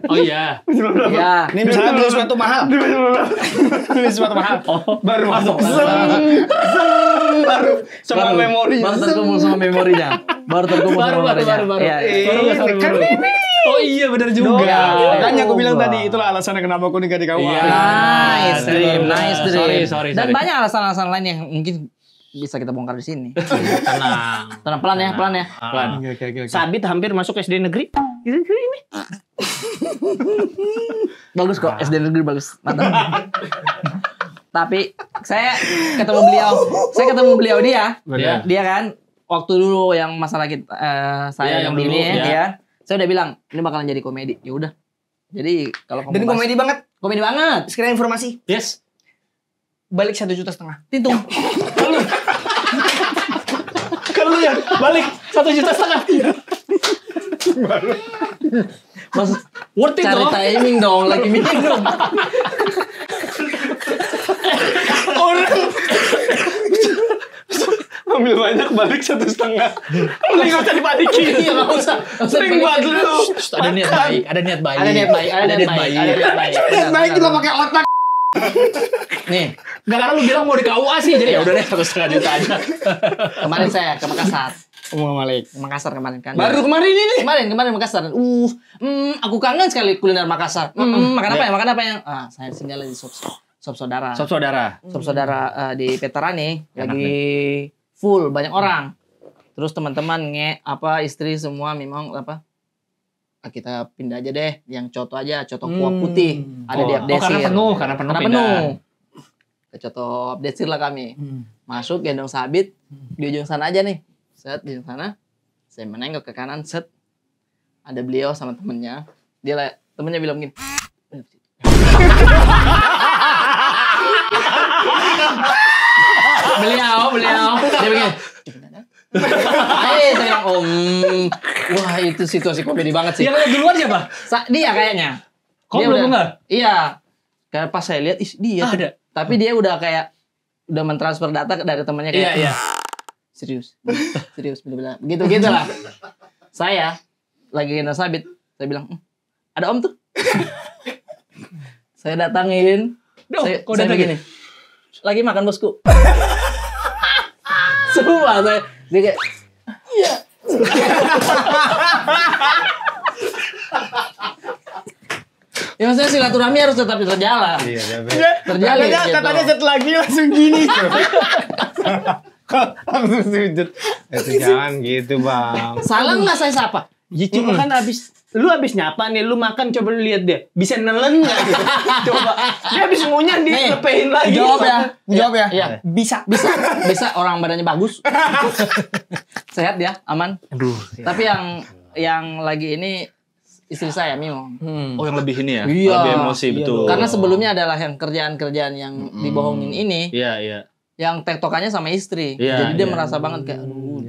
Oh iya. Ya. Ini misalnya beli sepatu mahal. Beli sepatu mahal. Baru masuk. Baru sama memori. Baru terkumpul sama memorinya. Baru terkumpul sama memorinya. Baru. Iya. Kan ini. Oh iya benar juga. Makanya aku bilang tadi, itulah alasannya kenapa aku nikah di KUA. Iya. Nice dream. Sorry. Dan banyak alasan-alasan lain yang mungkin bisa kita bongkar di sini. Tenang. Pelan ya. Pelan. Oke. Sabit hampir masuk SD negeri. Ini. Bagus kok, SD negeri bagus. Mantap. Tapi saya ketemu beliau dia. Benar. Dia kan waktu dulu yang masalah kita saya Iya, yang yang ini dulu, ya. ya. Saya udah bilang ini bakalan jadi komedi. Ya udah. Jadi kalau kamu Dan bahas- komedi banget. komedi banget. Sekalian informasi. Yes. balik 1,5 juta. Hitung. Kalau ya balik 1,5 juta. Mas, Worth it cari dong. timing dong, lagi minum. Orang ambil banyak balik 1,5. Lu nggak usah dipanikin. Iya, nggak usah. Sering banget lu. Ada niat baik, ada niat baik. Ada niat baik, ada niat baik. Baik kita pakai otak. Nih, Nggak, karena lu bilang mau di KUA sih, jadi ya udah deh 1,5 juta aja. kemarin saya ke Makassar. Malik. Ke Makassar kemarin kan. Baru kemarin ini. Kemarin Makassar. Aku kangen sekali kuliner Makassar. Makan apa ya? Makan apa yang? Saya singgah di sop saudara. Sop saudara. Sop saudara di Veterani Enak lagi full banyak orang. Terus teman-teman istri semua memang kita pindah aja deh yang coto aja, coto kuah putih. Ada di Abdesir. Karena penuh pindah. penuh. Ke coto Abdesir lah kami. Masuk gendong sabit di ujung sana aja nih. Set di ujung sana. Saya menengok ke kanan, set. Ada beliau sama temennya. Temennya bilang gini. beliau dia begini. Saya bilang wah itu situasi komedi banget sih. Yang lihat duluan siapa? Dia kayaknya. Kok Dia belum udah- enggak? Iya. Kayak pas saya lihat, dia tuh. Ada. Tapi dia udah kayak udah mentransfer data dari temannya kayak. Iya. Serius, bener-bener. Gitu lah. Saya lagi gendong sabit, saya bilang, ada om tuh. Saya datangin. Saya begini. Lagi makan bosku. Semua dia kayak, iya. Ya maksudnya silaturahmi harus tetap terjalan. Iya, Terjalin gitu. Katanya set lagi langsung gini. kok langsung sujud. Itu jangan gitu, Bang. Salah nggak saya sapa? Ya cuma kan lu abis nyapa nih, lu makan coba lu lihat deh. Bisa nelen enggak gitu. Coba. Dia abis ngunyah dia Nih, lepehin lagi. Jawab ya. Jawab ya. Iya. Bisa. Bisa orang badannya bagus. Sehat ya, aman. Aduh. Tapi yang lagi ini istri saya Mimo. Oh, yang lebih ini ya? Iya. Lebih emosi, betul. Karena sebelumnya adalah yang kerjaan-kerjaan yang dibohongin ini, Iya. yang tektokannya sama istri. Iya, Jadi dia iya. merasa banget kayak, aduh,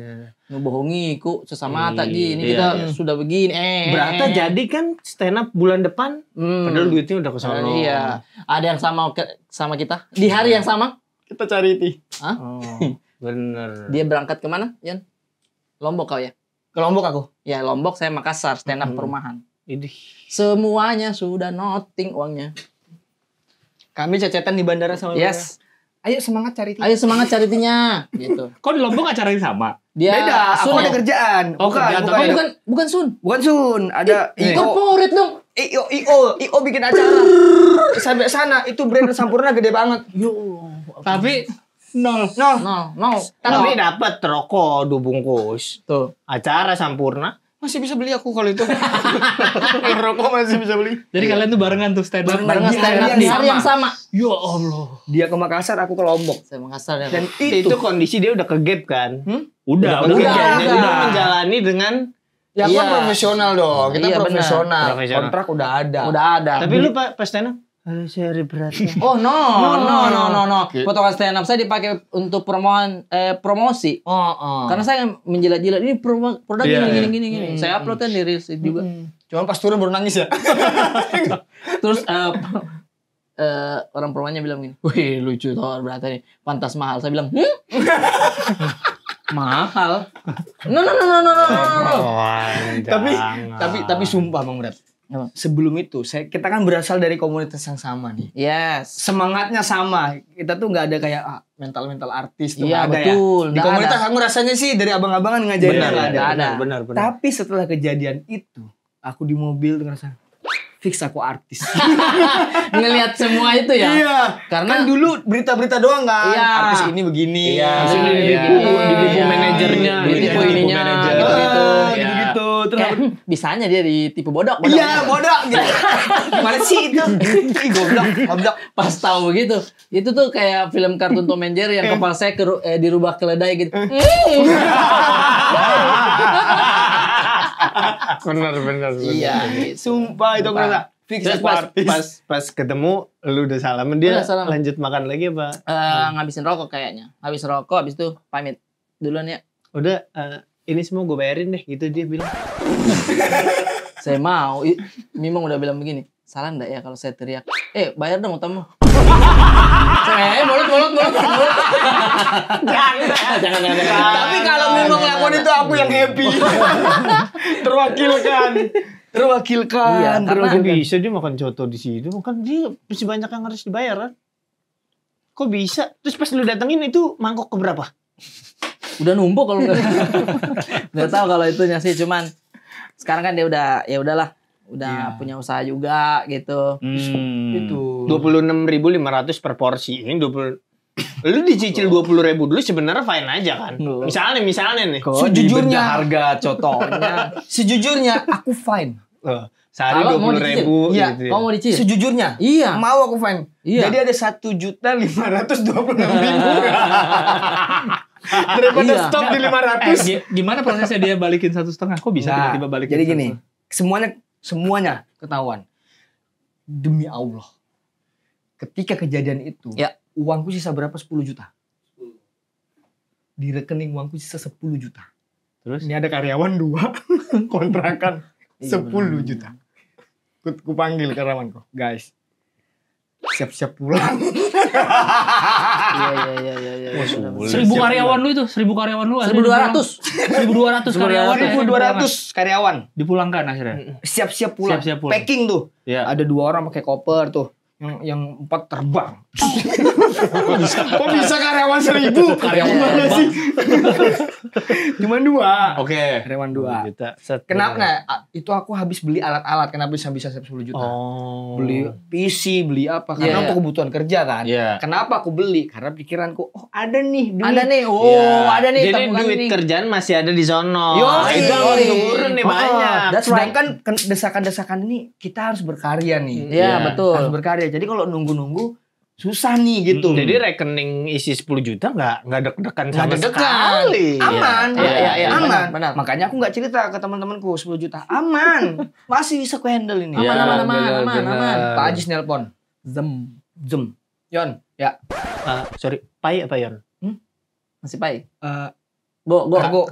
ngebohongi kok sesama mata gini. Kita sudah begini. Berarti jadi kan stand up bulan depan. Padahal duitnya udah kesana. Iya. Ada yang sama kita di hari yang sama. Kita cari itu. Hah? Oh, bener. Dia berangkat kemana, Yan? Lombok kau ya? Ke Lombok aku. Ya Lombok, saya Makassar, stand up perumahan. Ini. Semuanya sudah noting uangnya. Kami cecetan di bandara sama beliau. Yes. Ayo semangat cari Ayo semangat charity-nya. Gitu. Kok di Lombok acaranya sama? Dia Beda, aku Sun ada ya? kerjaan. Oh, kerjaan, tapi Bukan Sun. Bukan Sun, ada IO. Corporate dong. IO bikin acara. Sampai sana itu brand Sampurna gede banget. Tapi nol. No. Tapi dapat rokok 2 bungkus. Tuh. Acara Sampurna. Masih bisa beli aku kalau itu. Rokok masih bisa beli. Jadi kalian tuh barengan tuh stand up. Barengan Di stand up hari di yang hari yang sama. Ya Allah. Dia ke Makassar, aku ke Lombok. Saya Makassar ya. Dan Itu kondisi dia udah ke gap kan? Udah. Udah menjalani dengan Ya aku Iya. kan profesional dong. Kita Iya, profesional. Profesional. Kontrak udah ada. Udah ada. tapi lu pas stand up saya hari beratnya. Oh no. Potongan stand up saya dipakai untuk promosi. Karena saya menjilat-jilat ini produk Iya, gini. Saya upload kan di Reels juga. Cuman pas turun baru nangis ya. Terus orang promonya bilang gini, wih lucu tuh berarti nih, pantas mahal. Saya bilang, mahal? No. Tapi sumpah Bang Berat. Sebelum itu kita kan berasal dari komunitas yang sama nih. Yes. Semangatnya sama. Kita tuh nggak ada kayak mental artis tuh Iya, nggak ada betul, ya. Di nggak komunitas ada. aku rasanya sih dari abang-abangan ngajarin nggak ada. Benar. Tapi setelah kejadian itu, aku di mobil tuh ngerasa fix aku artis. Ngelihat semua itu ya. Iya. Karena Kan dulu berita-berita doang kan. Iya. Artis ini begini. Iya. Artis ini Iya. ditipu Iya. manajernya. Ditipu ininya. Gitu-gitu. Iya. Gitu-gitu. Terus kayak bisanya dia ditipu bodok. iya, bodoh gitu. Gimana sih itu? Ih, goblok. Pas tahu begitu, itu tuh kayak film kartun Tom and Jerry yang kepala saya dirubah keledai gitu. Benar. Iya. Sumpah itu aku rasa Fix Terus pas ketemu lu udah salaman dia Udah salaman. lanjut makan lagi apa? Ngabisin rokok kayaknya. Habis rokok, habis itu pamit duluan ya. Udah ini semua gue bayarin deh gitu dia bilang. Saya mau. Mimang udah bilang begini. Salah enggak ya kalau saya teriak? Bayar dong utangmu. Mulut. Jangan. Tapi kalau memang lakukan itu aku yang happy. Terwakilkan. Iya, Karena bisa dia makan coto di situ, kan dia masih banyak yang harus dibayar kan? Kok bisa? Terus pas lu datengin itu mangkok keberapa? Udah numpuk kalau enggak. Enggak tahu kalau itunya sih, cuman sekarang kan dia udah ya udahlah. Udah punya usaha juga gitu. Itu 26.500 per porsi. Ini 20. Lu dicicil 20.000 dulu sebenarnya fine aja kan? Misalnya nih. Sejujurnya harga cotonya. Sejujurnya aku fine. Sehari Kalau mau 20.000 Iya, gitu ya. Kamu mau dicicil? Sejujurnya. Iya. Mau aku fine. Iya. Jadi ada 1.526.000. Daripada Iya. stop di 500. Gimana prosesnya dia balikin 1,5? Kok bisa Nah, tiba-tiba balikin? jadi gini, semuanya ketahuan. Demi Allah. Ketika kejadian itu, Ya. uangku sisa berapa? 10 juta. Di rekening uangku sisa 10 juta. Terus Ini ada karyawan 2 kontrakan 10 juta. Ku panggil karyawanku, guys. Siap-siap pulang. Iya. 1.000 karyawan lu itu, 1.000 karyawan lu. 1.200. 1.200 karyawan. 1.200 karyawan. Dipulangkan akhirnya. Siap-siap pulang. Siap-siap pulang. Packing tuh. Iya. Ada 2 orang pakai koper tuh. Yang 4 terbang. Kok bisa karyawan 1.000? Karyawan Gimana sih? Cuman 2. Oke. Karyawan 2. juta. Kenapa? Nah, itu aku habis beli alat-alat. Kenapa bisa 10 juta? Oh. Beli PC, beli apa? Karena Iya. untuk kebutuhan kerja kan. Iya. Kenapa aku beli? Karena pikiranku, ada nih duit. Ada nih. Iya. Ada nih Jadi tabungan duit nih. kerjaan masih ada di sono. Yoi. Itu turun nih banyak. That's right. Sedangkan desakan-desakan ini kita harus berkarya nih. Iya, betul. Harus berkarya. Jadi kalau nunggu-nunggu susah nih gitu. Jadi rekening isi 10 juta nggak deg-degan Nggak sama deg-degan. sekali. Aman. Iya, Aman. benar. Makanya aku nggak cerita ke teman-temanku 10 juta. Aman. Masih bisa ku handle ini. Iya, Aman. Pak Ajis nelpon. Zem. Yon, ya. Sorry, Pai apa Yon? Masih pai. Eh, Go. Kargo.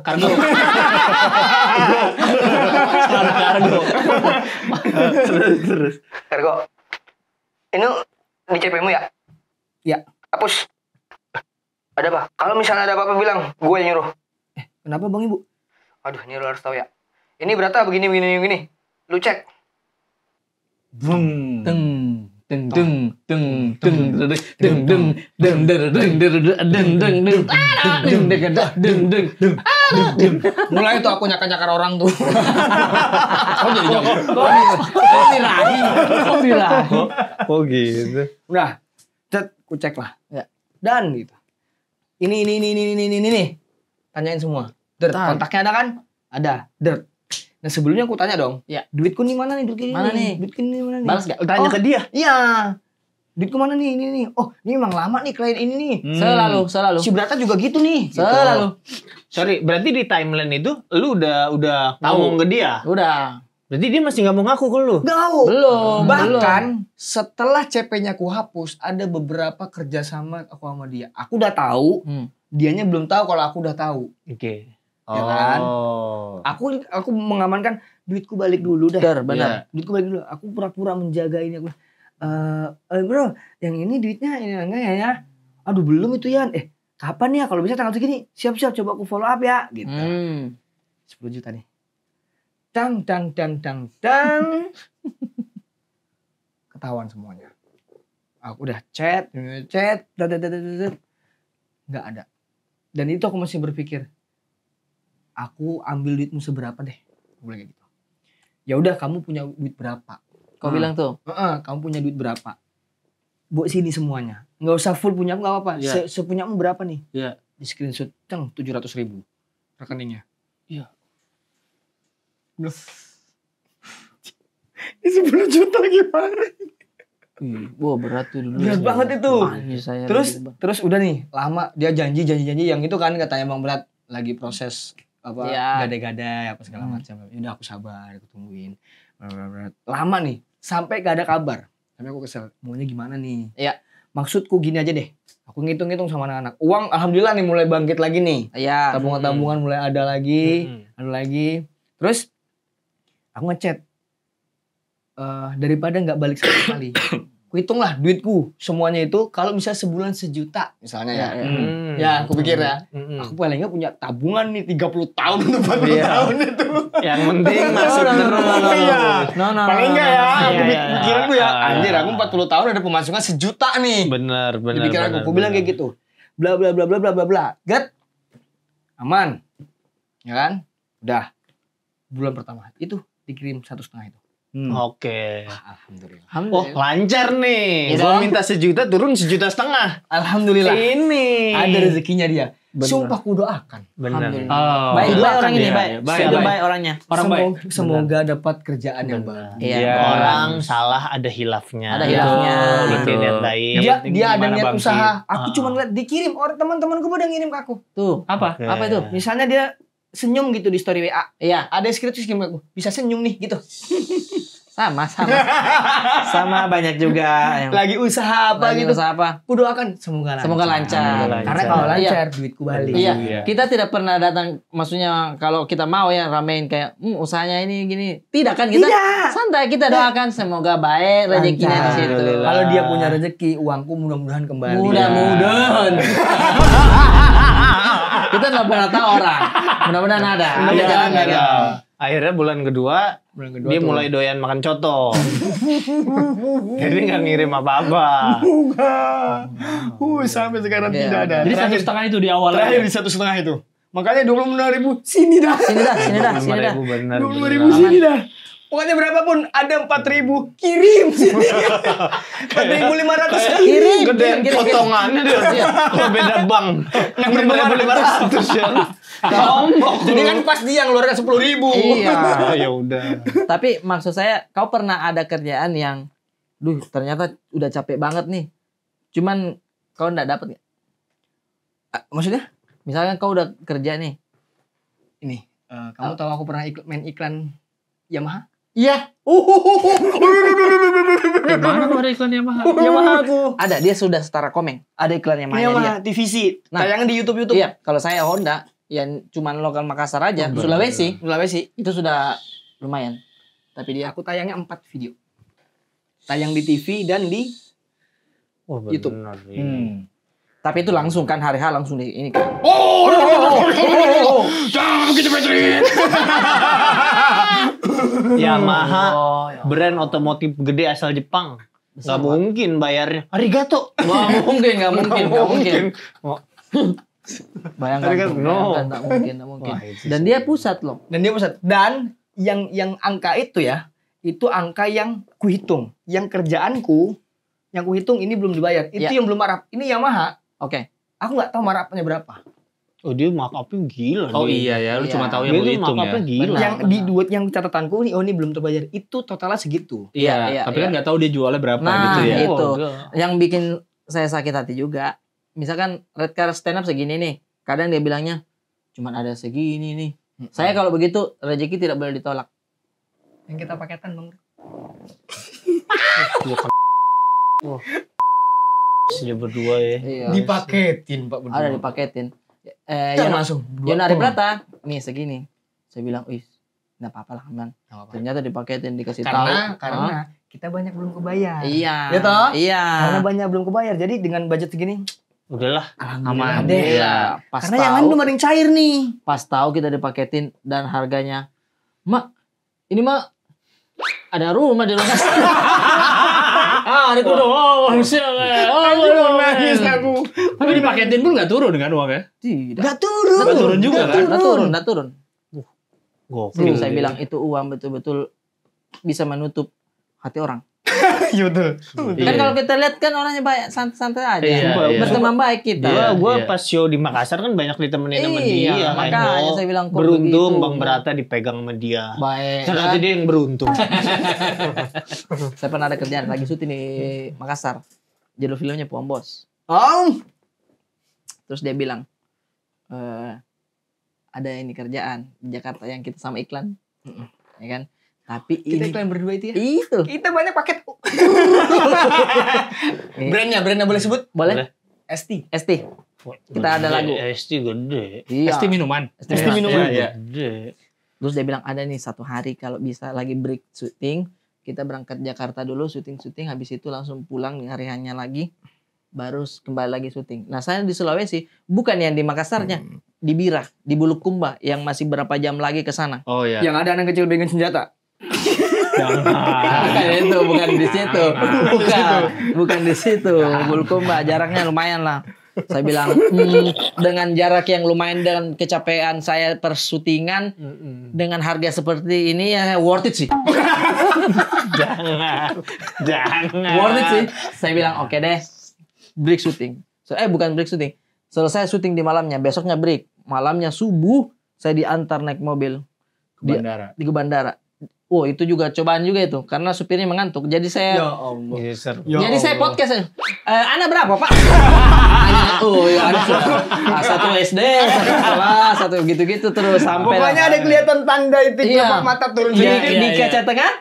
Terus. Kargo. Ini di CP-mu ya? Ya. Hapus. Ada apa? Kalau misalnya ada apa-apa bilang, gue yang nyuruh. Kenapa Bang Ibu? Aduh, ini lu harus tahu ya. Ini berata begini. Lu cek. Bung. Deng deng. Mulai tuh aku nyakar-nyakar orang tuh. Oh jadi jago. Kok birahi? Oh gitu. Udah, ku cek lah. Ya. Dan gitu. Ini. Tanyain semua. Kontaknya ada kan? Ada. Nah sebelumnya aku tanya dong. Ya. Duitku nih mana nih? Mana nih? Duitku nih mana nih? Balas gak? Tanya ke dia. Iya. Duitku mana nih? Ini. Oh, ini emang lama nih klien ini nih. Selalu. Si Brata juga gitu nih. Selalu. Sorry, berarti di timeline itu lu udah ngomong ke dia. Udah. Berarti dia masih nggak mau ngaku ke lu. Belum. Bahkan setelah CP-nya aku hapus, ada beberapa kerjasama aku sama dia. Aku udah tahu, dianya belum tahu kalau aku udah tahu. Oke. Ya kan? Oh. Aku mengamankan duitku balik dulu dah. Benar. Duitku balik dulu. Aku pura-pura menjaga ini. Aku, bro, yang ini duitnya ini enggak ya? Aduh belum itu Yan. Kapan ya? Kalau bisa tanggal segini. Siap-siap coba aku follow up ya. Gitu. 10 juta nih. Dang. Ketahuan semuanya. Aku udah chat. Nggak ada. Dan itu aku masih berpikir, aku ambil duitmu seberapa deh. Aku bilang kayak gitu. Ya udah kamu punya duit berapa? Kau bilang tuh. Kamu punya duit berapa? Bawa sini semuanya. Nggak usah full punya aku nggak apa-apa. Iya. Sepunyamu berapa nih? Iya. Di screenshot 700.000 rekeningnya. Iya. Ini 10 juta gimana? Wah berat tuh dulu. Berat banget itu. Saya Terus udah nih lama dia janji yang itu kan katanya Bang Berat lagi proses apa Iya. gadai-gadai apa segala macam. Udah aku sabar, aku tungguin. Lama nih sampai gak ada kabar. Sampai aku kesel. Maunya gimana nih? Iya. Maksudku gini aja deh. Aku ngitung-ngitung sama anak-anak. Uang alhamdulillah nih mulai bangkit lagi nih. Iya. Tabungan-tabungan mulai ada lagi. Ada lagi. Terus aku ngechat. Daripada gak balik sama sekali. Kuhitunglah duitku semuanya itu kalau bisa sebulan 1 juta misalnya ya. Ya, aku pikir ya. Aku paling nggak punya tabungan nih 30 tahun untuk 40 tahun itu. Yang penting masuk terus. Iya. Paling enggak ya. Aku Iya. pikiranku ya. Anjir, aku 40 tahun ada pemasukan 1 juta nih. Bener. Di pikiran aku bilang kayak gitu. Bla bla bla bla bla bla bla. Get. Aman. Ya kan? Udah. Bulan pertama itu dikirim 1,5 itu. Oke. Alhamdulillah. Oh, lancar nih. Iya Gua dong. minta 1 juta turun 1,5 juta. Alhamdulillah. Ini. Ada rezekinya dia. Sumpah ku doakan. Bener. Alhamdulillah. Oh. Baik Doakan orang ini, dia. baik. Baik, Sudah baik. baik orangnya. Orang baik. Semoga dapat kerjaan yang baik. Iya. Iya. Orang salah ada hilafnya. Ada hilafnya. Bikin niat baik. Yang Dia penting dia ada gimana niat bangkit. usaha. Aku cuma ngeliat dikirim orang teman-temanku pada ngirim ke aku. Tuh. Apa? Oke. Apa itu? Misalnya dia senyum gitu di story WA. Iya. Ada screenshot terus kirim ke aku. Bisa senyum nih gitu. Sama. Sama banyak juga yang Lagi usaha apa lagi gitu. usaha apa. Aku doakan semoga lancar. Semoga lancar. Karena kalau lancar duitku balik. Iya, Iya. kita tidak pernah datang, maksudnya kalau kita mau ya ramein kayak usahanya ini gini. Tidak kan kita Tidak. santai kita doakan semoga baik rezekinya di situ. Alhamdulillah. Kalau dia punya rezeki, uangku mudah-mudahan kembali. Mudah-mudahan. Kita nggak pernah tahu orang. Mudah-mudahan ada. Iya, Jangan ada. gitu. Akhirnya bulan kedua Bulan kedua dia tuh. mulai doyan makan coto. Jadi nggak ngirim apa-apa. Sampai sekarang Iya. tidak ada. Jadi Terakhir- 1,5 itu di awal. Terakhir di 1,5 itu. Makanya 25.000 sini dah. Sini dah, sini dah, sini dah. 5.000 bener. 25.000 sini dah. Pokoknya berapapun ada 4.000 kirim sini. 4.500 Kirim, Gedean kirim. potongannya dia. Iya. Kalau beda bank. 6.500 ya. Sombong. Jadi kan pas dia ngeluarkan 10.000. Iya. Ya udah. Tapi maksud saya, kau pernah ada kerjaan yang, ternyata udah capek banget nih. Cuman kau nggak dapet nggak? Maksudnya? Misalkan kau udah kerja nih. Ini, kamu tahu aku pernah main iklan Yamaha? Iya. Mana tuh ada iklan Yamaha? Yamaha aku. Ada, dia sudah setara komeng. Ada iklan yang dia. Yamaha TVC. Nah. Tayangan di YouTube. Iya, kalau saya Honda, yang cuman lokal Makassar aja, Sulawesi, itu sudah lumayan. Tapi dia Aku tayangnya 4 video. Tayang di TV dan di Oh, YouTube. bener. tapi itu langsung kan hari-hari langsung di ini kan. Jangan begitu Patrick. Yamaha ya. brand otomotif gede asal Jepang. Gak mungkin bayarnya. Arigato. Nggak mungkin. Bayangkan, Arigato. No. nggak mungkin. Wah, itu Dan sih. dia pusat loh. Dan dia pusat. Dan yang angka itu ya, itu angka yang kuhitung. Yang kerjaanku, yang kuhitung ini belum dibayar. Itu Ya. yang belum markup. Ini Yamaha. Oke. Aku nggak tahu markupnya berapa. Oh, dia markupnya gila. Oh dia. iya ya, lu Iya. cuma tahu Dia yang mau tuh hitung ya. markupnya gila. Benar. Yang di duit yang catatanku nih, oh ini belum terbayar. Itu totalnya segitu. Iya, Tapi kan nggak tahu dia jualnya berapa Nah, gitu ya. itu. Oh, enggak. Yang bikin saya sakit hati juga. Misalkan red car stand up segini nih. Kadang dia bilangnya cuman ada segini nih. Saya kalau begitu rezeki tidak boleh ditolak. Yang kita paketan bang. Sudah berdua ya. Iya. Dipaketin pak berdua. Ada dipaketin. Jangan langsung. Yonari Prata nih segini. Saya bilang, "Wih, enggak apa-apa lah, Man." Nggak apa-apa. Ternyata dipaketin dikasih tahu. Karena kita banyak belum kebayar. Iya. Ya toh? Iya. Karena banyak belum kebayar. Jadi dengan budget segini, Udahlah. alhamdulillah Aman. deh. Iya. Pas Karena yang lain tahu, belum ada yang cair nih. pas tahu kita dipaketin dan harganya, "Mak, ini Mak ada rumah di rumah." Aku doang. Nangis aku. Tapi dipaketin pun nggak turun kan uangnya? Tidak. Gak turun. Nggak turun juga kan? Nggak turun. Gokil. Jadi saya bilang itu uang betul-betul bisa menutup hati orang. Iya betul. Kan kalau kita lihat kan orangnya baik, santai aja. Iya, iya. Berteman baik kita. Gua Iya. pas show di Makassar kan banyak ditemenin sama dia. Iya, makanya Ayo, saya bilang kok beruntung begitu. Bang Berata dipegang sama dia. Baik. Ternyata dia yang beruntung. Saya pernah ada kerjaan lagi syuting di Makassar. Judul filmnya Puang Bos. Terus dia bilang, ada ini kerjaan di Jakarta yang kita sama iklan, ya kan? Tapi Kita ini iklan berdua itu ya. itu Kita banyak paket. brandnya boleh sebut? boleh ST. ST. Kita ada lagu. ST gede. Iya. Pasti minuman. ST minuman. Iya. Gede. Terus dia bilang ada nih satu hari kalau bisa lagi break syuting, kita berangkat Jakarta dulu syuting, habis itu langsung pulang hari hanya lagi, baru kembali lagi syuting. Nah saya di Sulawesi, bukan yang di Makassarnya, di Bira, di Bulukumba yang masih berapa jam lagi ke sana. Oh iya. Yang ada anak kecil pegang senjata. Bukan itu, bukan di situ, bukan di situ. Bulukumba jaraknya lumayan lah. Saya bilang dengan jarak yang lumayan dan kecapean saya per syutingan dengan harga seperti ini ya worth it sih. Jangan. Worth it sih. Saya bilang oke deh. Break syuting. Bukan break syuting. Selesai syuting di malamnya, besoknya break. Malamnya subuh saya diantar naik mobil Bandara. ke bandara. Oh itu juga cobaan juga itu karena supirnya mengantuk. Jadi saya Allah. Jadi saya podcast. Anak berapa pak? Ada satu SD, satu kelas, satu gitu-gitu terus sampai. Pokoknya ada kelihatan tanda itu Iya. mata turun Di, sedikit. di kaca tengah,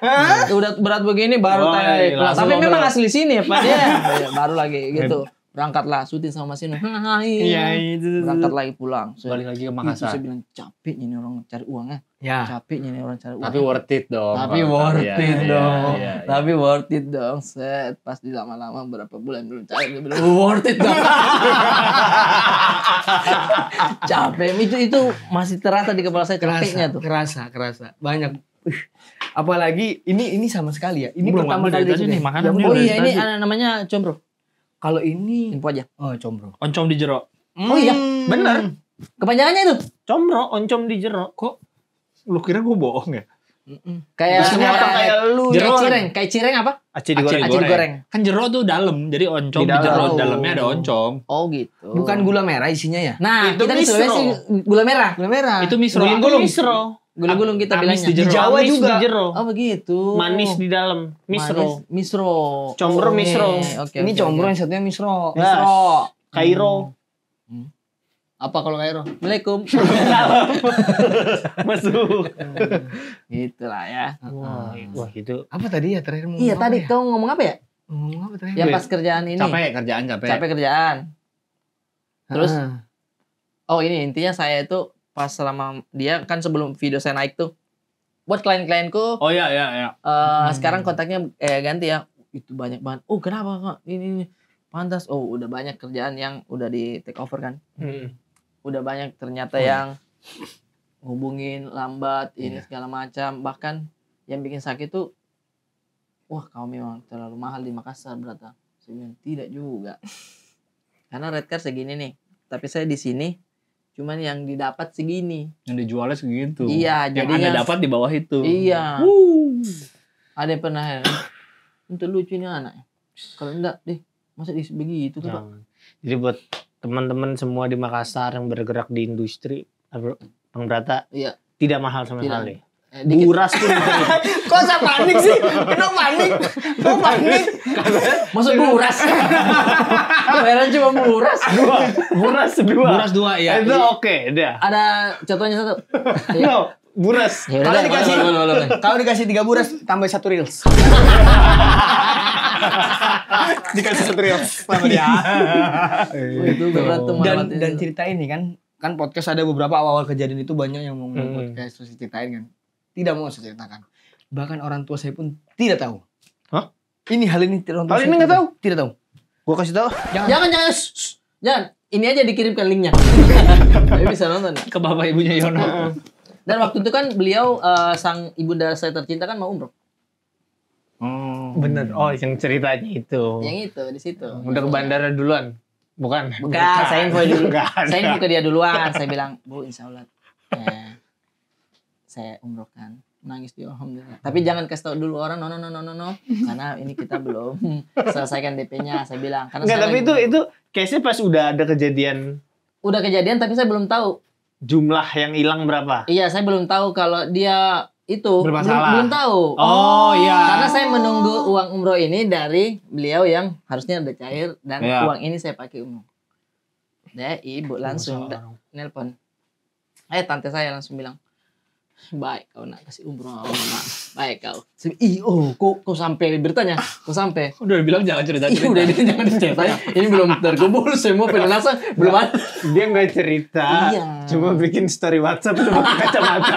udah berat begini baru Oh, naik iya, kelas. langsung Tapi ngobrol. memang asli sini ya pak dia. Ya, baru lagi gitu. Berangkatlah syuting sama Mas Inu. Iya itu. Berangkat lagi pulang. Balik lagi ke Itu Makassar. saya bilang capeknya nih orang cari uang ya. Ya. Capeknya nih orang cari uang. Tapi worth it dong. Tapi Pak. worth Iya, it iya, dong. iya, iya. Tapi worth it dong. Set pas di lama-lama berapa bulan belum cair dia bilang worth it dong. Capek itu masih terasa di kepala saya capeknya tuh. Kerasa. Banyak. Apalagi ini sama sekali ya. Ini Belum pertama ambil kali dari tadi syuting. nih, makanan Yang nih. Oh belum. iya ini namanya combro. Kalau ini Info aja. combro. Oncom di jero. Oh iya, Bener. kepanjangannya itu. Combro, oncom di jero. Kok lu kira gue bohong ya? Kayak Terus kenapa kayak lu kayak ya? cireng, kayak cireng apa? Aci digoreng. Aci digoreng. Kan jero tuh dalam. Jadi oncom Di di jero. dalam. Dalamnya ada oncom. Oh gitu. Bukan gula merah isinya ya? Nah, Itu kita di misro. Sulawesi gula merah. Gula merah. Itu misro. Gulung-gulung. Misro. Gulung-gulung kita Amis bilangnya. di jero. Di Jawa Amis juga. di jero. Oh begitu. Manis di dalam. Misro. Manis, misro. Combro, Oke, misro. Oke. Ini oke, combro oke. yang satunya misro. Misro. Kairo. Apa kalau Kairo? Assalamualaikum. Masuk. Gitulah ya. Wah gitu. Apa tadi ya terakhir mau Iya ngomong tadi apa ya? kau ngomong apa ya? Ngomong apa terakhir? Yang pas kerjaan ini. Capek kerjaan capek. Capek kerjaan. Terus Ah. oh ini intinya saya itu pas selama dia kan sebelum video saya naik tuh buat klien-klienku Oh iya iya iya. sekarang kontaknya ganti ya. Itu banyak banget. Oh kenapa kak? Ini pantas. Oh udah banyak kerjaan yang udah di take over kan. Udah banyak ternyata yang hubungin lambat ini segala macam. Bahkan yang bikin sakit tuh wah kau memang terlalu mahal di Makassar berata. Saya bilang tidak juga. Karena red card segini nih. Tapi saya di sini cuman yang didapat segini. Yang dijualnya segitu. Iya, Yang jadinya Anda dapat di bawah itu. Iya. Ada yang pernah ya. Untuk lucu ini anak. Kalau enggak deh, masa begitu tuh, Pak? Jangan. Jadi buat teman-teman semua di Makassar yang bergerak di industri Bang Brata Iya. tidak mahal sama Tidak. sekali. Dikit. Buras pun bisa. Kok saya panik sih? Kenapa panik? Kok panik? Masuk buras. Heran cuma buras. Buras dua. Buras 2 ya. Itu oke, dah. Ada contohnya satu. No, buras. Ya Kalau udah, dikasih boleh. kalau dikasih 3 buras tambah 1 reels. Dikasih setrial sama dia. Oh, itu berat tuh Dan melewati dan itu. cerita ini kan podcast ada beberapa awal kejadian itu banyak yang mau podcast terus ceritain kan. Tidak mau saya ceritakan. Bahkan orang tua saya pun tidak tahu. Hah? Ini hal ini orang tua Hal saya ini nggak tahu? Tidak tahu. Gua kasih tahu. Jangan. Shh. Jangan. Ini aja dikirimkan linknya. Tapi bisa nonton. Ke bapak ibunya Yono. Dan waktu itu kan beliau sang ibunda saya tercinta kan mau umroh. Oh. Bener. Oh, yang ceritanya itu. Yang itu di situ. Udah ke bandara duluan. Bukan. Bukan, saya info dulu. Nggak ada. Saya info ke dia duluan. Saya bilang, Bu, insya Allah saya umrohkan. Nangis dia, alhamdulillah. Tapi jangan kasih tahu dulu orang, no. Karena ini kita belum selesaikan DP-nya. Saya bilang. Karena Enggak, saya tapi lagi- itu case-nya pas udah ada kejadian udah kejadian, tapi saya belum tahu. jumlah yang hilang berapa. Iya, saya belum tahu kalau dia itu Bermasalah. belum tahu. Oh iya. Karena saya menunggu uang umroh ini dari beliau yang harusnya udah cair dan Iya. uang ini saya pakai umroh. Ibu langsung nelpon. Tante saya langsung bilang, Baik kau nak kasih umroh Mama. Baik kau. Kok sampai bertanya? Kok sampai? Udah bilang jangan cerita. Iya udah ini jangan diceritain. Ini belum terkumpul semua pelunasan belum ada. Dia nggak cerita, Iya. cuma bikin story WhatsApp tuh pakai kacamata.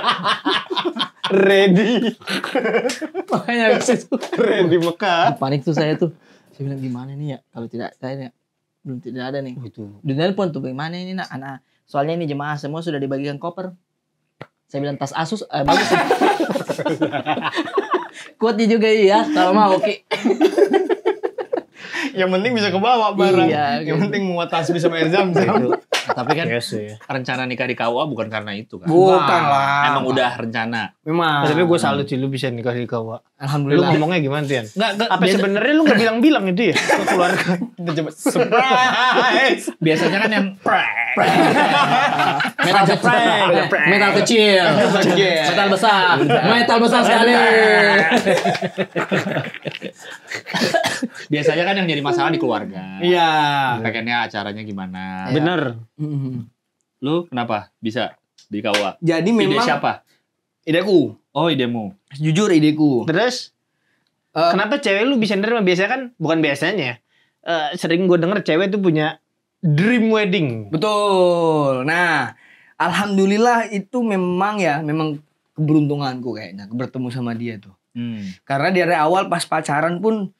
Ready Makanya habis itu Mekah. panik tuh saya tuh. Saya bilang gimana nih ya kalau tidak saya belum tidak ada nih. Itu. Di telepon tuh bagaimana ini nak anak. Soalnya ini jemaah semua sudah dibagikan koper. Saya bilang tas Asus bagus. Kuatnya juga iya kalau mau oke. Yang penting bisa kebawa barang. Iya, Yang penting muat tasbih sama air zam-zam. Tapi kan Yes, ya. rencana nikah di KUA bukan karena itu kan. Bukan lah. Emang udah rencana. Memang. Tapi gue salut sih lu bisa nikah di KUA. Lu Alhamdulillah. ngomongnya gimana, Tian? Enggak, Apa sebenarnya lu nggak bilang-bilang itu ya ke keluarga? Kita coba surprise. biasanya kan yang Metal kecil, metal besar sekali. biasanya kan yang jadi masalah di keluarga. Iya. Pengennya acaranya gimana? Bener. Lu kenapa bisa di KUA? Jadi Ide memang siapa? ideku. Oh, idemu. Jujur ideku. Terus kenapa cewek lu bisa nerima? Biasanya kan bukan biasanya. Sering gue denger cewek tuh punya dream wedding. Betul. Nah, alhamdulillah itu memang keberuntunganku kayaknya bertemu sama dia tuh. Karena dari awal pas pacaran pun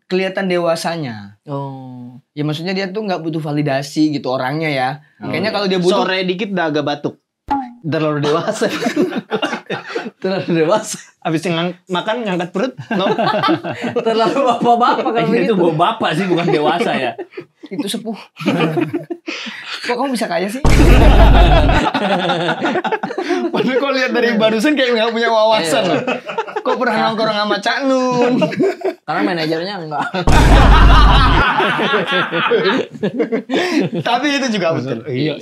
kelihatan dewasanya. Oh, Ya maksudnya dia tuh nggak butuh validasi gitu orangnya ya. Kayaknya kalau dia butuh Sore dikit udah agak batuk. Terlalu dewasa. terlalu dewasa. Habis makan ngangkat perut. No. Terlalu bapak-bapak kalau Itu begitu. bawa bapak sih bukan dewasa ya. itu sepuh. Kok kamu bisa kaya sih? Padahal kok lihat dari barusan kayak nggak punya wawasan loh. Kok pernah nongkrong sama Cak Nun? Karena manajernya enggak. Tapi itu juga betul. Iya.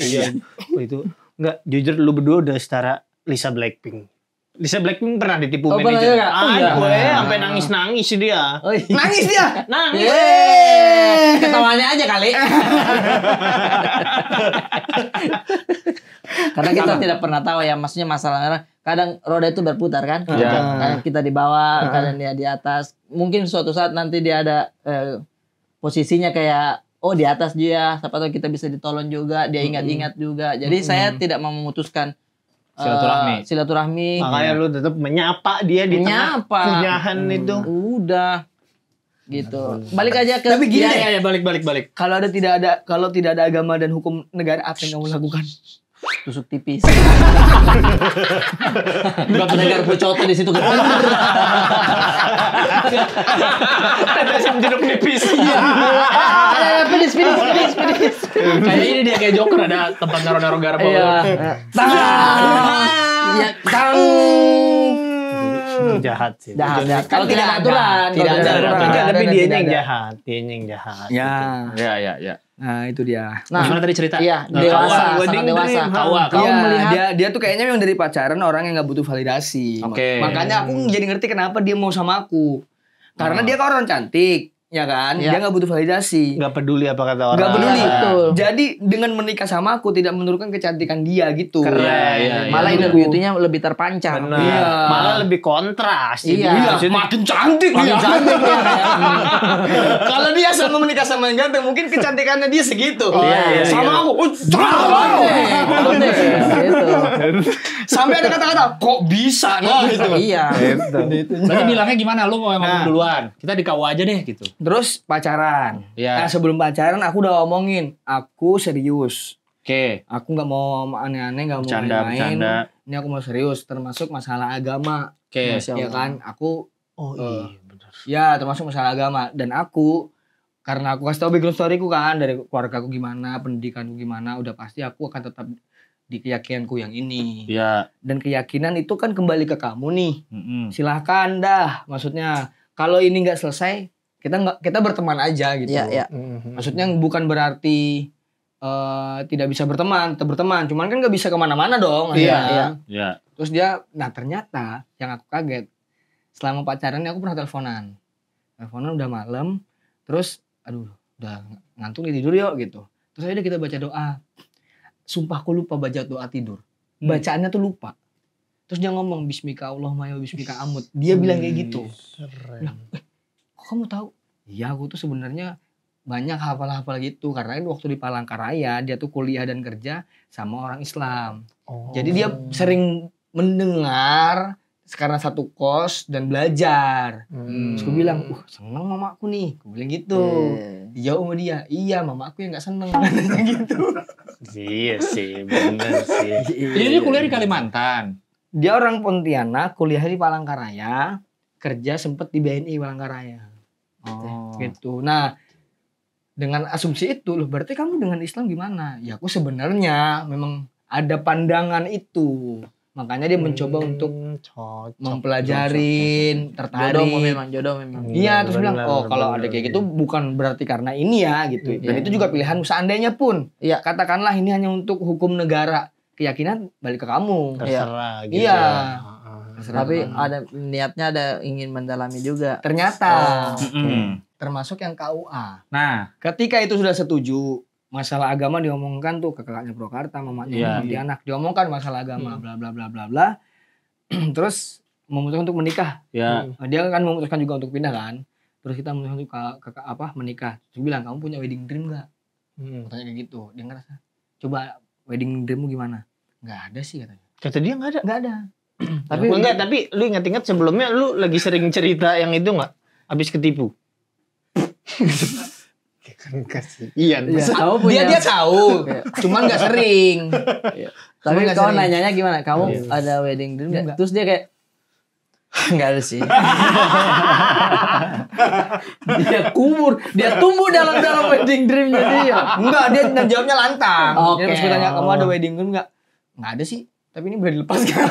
Oh, itu enggak jujur lu berdua udah setara Lisa Blackpink. Lisa Blackpink pernah ditipu Oh, pernah manajer. juga? Oh, iya. Gue sampai nangis-nangis sih dia. Oh, iya. Nangis dia. Nangis. Ketawanya aja kali. Karena kita tidak pernah tahu ya, maksudnya masalahnya kadang roda itu berputar kan. Iya. Kadang kita di bawah, kadang dia di atas. Mungkin suatu saat nanti dia ada posisinya kayak di atas dia, siapa tahu kita bisa ditolong juga, dia ingat-ingat juga. Jadi saya tidak mau memutuskan silaturahmi. Makanya lu tetap menyapa dia di tengah Menyapa. kunyahan itu. Udah. Gitu. Balik aja ke Tapi gini deh. Ya, balik. Kalau tidak ada agama dan hukum negara, apa yang kamu lakukan? tusuk tipis. Bukan pendengar bocoto di situ kan. Ada yang jeruk nipis. Pedis. Kayak ini dia kayak Joker, ada tempat naruh-naruh garam. Iya. Ya, Jahat sih. jahat. Kalau tidak ada aturan, Tidak ada aturan. tidak Tapi ada, dia tidak yang ada. jahat. Dia yang jahat. Ya. Nah itu dia. Nah, Gimana tadi cerita? iya, Nah, dewasa, wedding sangat dewasa. dream, Kau Iya, melihat dia tuh kayaknya memang dari pacaran orang yang nggak butuh validasi. Oke. Makanya aku jadi ngerti kenapa dia mau sama aku. Karena dia kan orang cantik, ya kan? Iya. Dia nggak butuh validasi. Gak peduli apa kata orang. Nggak peduli. Iya, betul. Jadi dengan menikah sama aku tidak menurunkan kecantikan dia gitu. Keren. Iya. malah Menurutku. inner beauty-nya lebih terpancar. Benar. Iya. Malah lebih kontras. Iya. Iya, Maksudnya- makin cantik Makin dia. cantik ya. Kalau dia sama menikah sama yang ganteng, mungkin kecantikannya dia segitu. Iya, iya, Sama iya. aku, Gitu. sampai ada kata-kata, kok bisa? Nah, gitu. Iya. Berarti bilangnya gimana? Lu mau ngomong duluan. Kita di KUA aja deh gitu. Terus pacaran. Iya. Nah, sebelum pacaran aku udah ngomongin, aku serius. Oke. Aku nggak mau aneh-aneh, nggak mau Bercanda. main-main. Ini aku mau serius, termasuk masalah agama. Oke. Masya Ya Allah. kan, aku Oh iya benar. ya termasuk masalah agama. Dan aku karena aku kasih tau background storyku kan, dari keluarga aku gimana, pendidikanku gimana, udah pasti aku akan tetap di keyakinanku yang ini. Iya. Dan keyakinan itu kan kembali ke kamu nih. Mm-mm. Silahkan dah, maksudnya kalau ini nggak selesai, kita berteman aja gitu. Iya. Maksudnya bukan berarti tidak bisa berteman, tetap berteman. Cuman kan nggak bisa kemana-mana dong. Iya, akhirnya. iya. Iya. Terus dia, nah ternyata yang aku kaget, selama pacaran aku pernah teleponan udah malam, terus aduh udah ngantuk nih, tidur yuk gitu. Terus akhirnya kita baca doa. Sumpah aku lupa baca doa tidur. Bacaannya tuh lupa. Terus dia ngomong bismika Allahumma wa bismika amut. Dia bilang kayak gitu. Keren. Kok kamu tahu? Iya, aku tuh sebenarnya banyak hafal-hafal gitu karena ini waktu di Palangkaraya dia tuh kuliah dan kerja sama orang Islam. Oh. Jadi dia sering mendengar karena satu kos dan belajar. Terus gue bilang, seneng mamaku nih. Gue bilang gitu. Dijawab sama dia, iya mamaku yang gak seneng. Gitu. Iya sih, bener sih. Jadi dia kuliah di Kalimantan. Dia orang Pontianak, kuliah di Palangkaraya, kerja sempet di BNI Palangkaraya. Oh. Gitu. Nah, dengan asumsi itu loh, berarti kamu dengan Islam gimana? Ya aku sebenarnya memang ada pandangan itu. Makanya dia mencoba untuk mempelajarin, tertarik. Jodoh memang. Iya, terus bilang, Benar, kalau benar, ada kayak benar. gitu bukan berarti karena ini ya gitu. Dan itu juga pilihan seandainya pun. Iya. Katakanlah ini hanya untuk hukum negara. Keyakinan balik ke kamu. Terserah gitu. Iya. Ya. Tapi ada niatnya ada ingin mendalami juga. Ternyata Mm-mm. termasuk yang KUA. Nah, Ketika itu sudah setuju, masalah agama diomongkan tuh ke kakaknya Prokarta, mamanya Pontianak, diomongkan masalah agama, bla bla bla bla bla. Terus memutuskan untuk menikah. ya. Dia kan memutuskan juga untuk pindah kan. Terus kita memutuskan untuk menikah. Terus bilang, kamu punya wedding dream nggak? Katanya kayak gitu. Dia ngerasa, coba wedding dreammu gimana? Nggak ada sih katanya. Kata dia nggak ada. Nggak ada. Tapi enggak, tapi lu ingat-ingat sebelumnya lu lagi sering cerita yang itu nggak? Abis ketipu. Kan kasihan. Kamu punya. Dia tahu, cuman nggak sering. Tapi Cuman nggak kau sering. nanyanya gimana? Kamu ada wedding dream nggak? Enggak. Terus dia kayak nggak ada sih. Dia kubur, dia tumbuh dalam wedding dreamnya dia. Enggak, dia jawabnya lantang. Oke. Dia terus tanya, kamu ada wedding dream nggak? Nggak ada sih. Tapi ini boleh dilepaskan.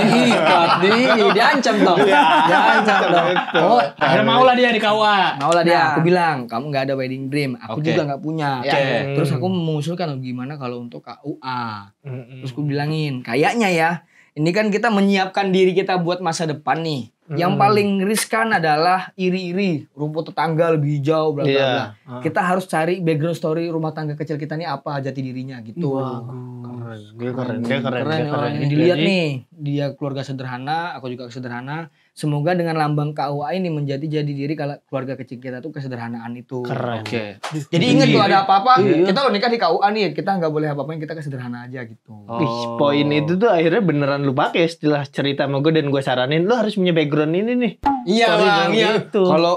Diikat, diancam dong. Diancam dong. Oh, Akhirnya maulah dia di KUA. maulah dia. Nah, aku bilang, kamu nggak ada wedding dream. Aku Oke. juga nggak punya. Oke. Terus aku mengusulkan gimana kalau untuk KUA. Terus aku bilangin, kayaknya ya, ini kan kita menyiapkan diri kita buat masa depan nih. Yang paling riskan adalah iri-iri, rumput tetangga lebih hijau, bla bla bla. Iya. Kita harus cari background story rumah tangga kecil kita nih apa jati dirinya gitu. Dia keren. Jadi dilihat nih, dia keluarga sederhana, aku juga sederhana. Semoga dengan lambang KUA ini menjadi diri kalau keluarga kecil kita tuh kesederhanaan itu. Keren. Oke. Jadi ingat kalau ada apa-apa, kita lo nikah di KUA nih, kita nggak boleh apa-apain, kita kesederhana aja gitu. Wih, poin itu tuh akhirnya beneran lu pakai setelah cerita sama gue dan gue saranin lu harus punya background ini nih. Iya Story bang, yang iya. gitu. Kalau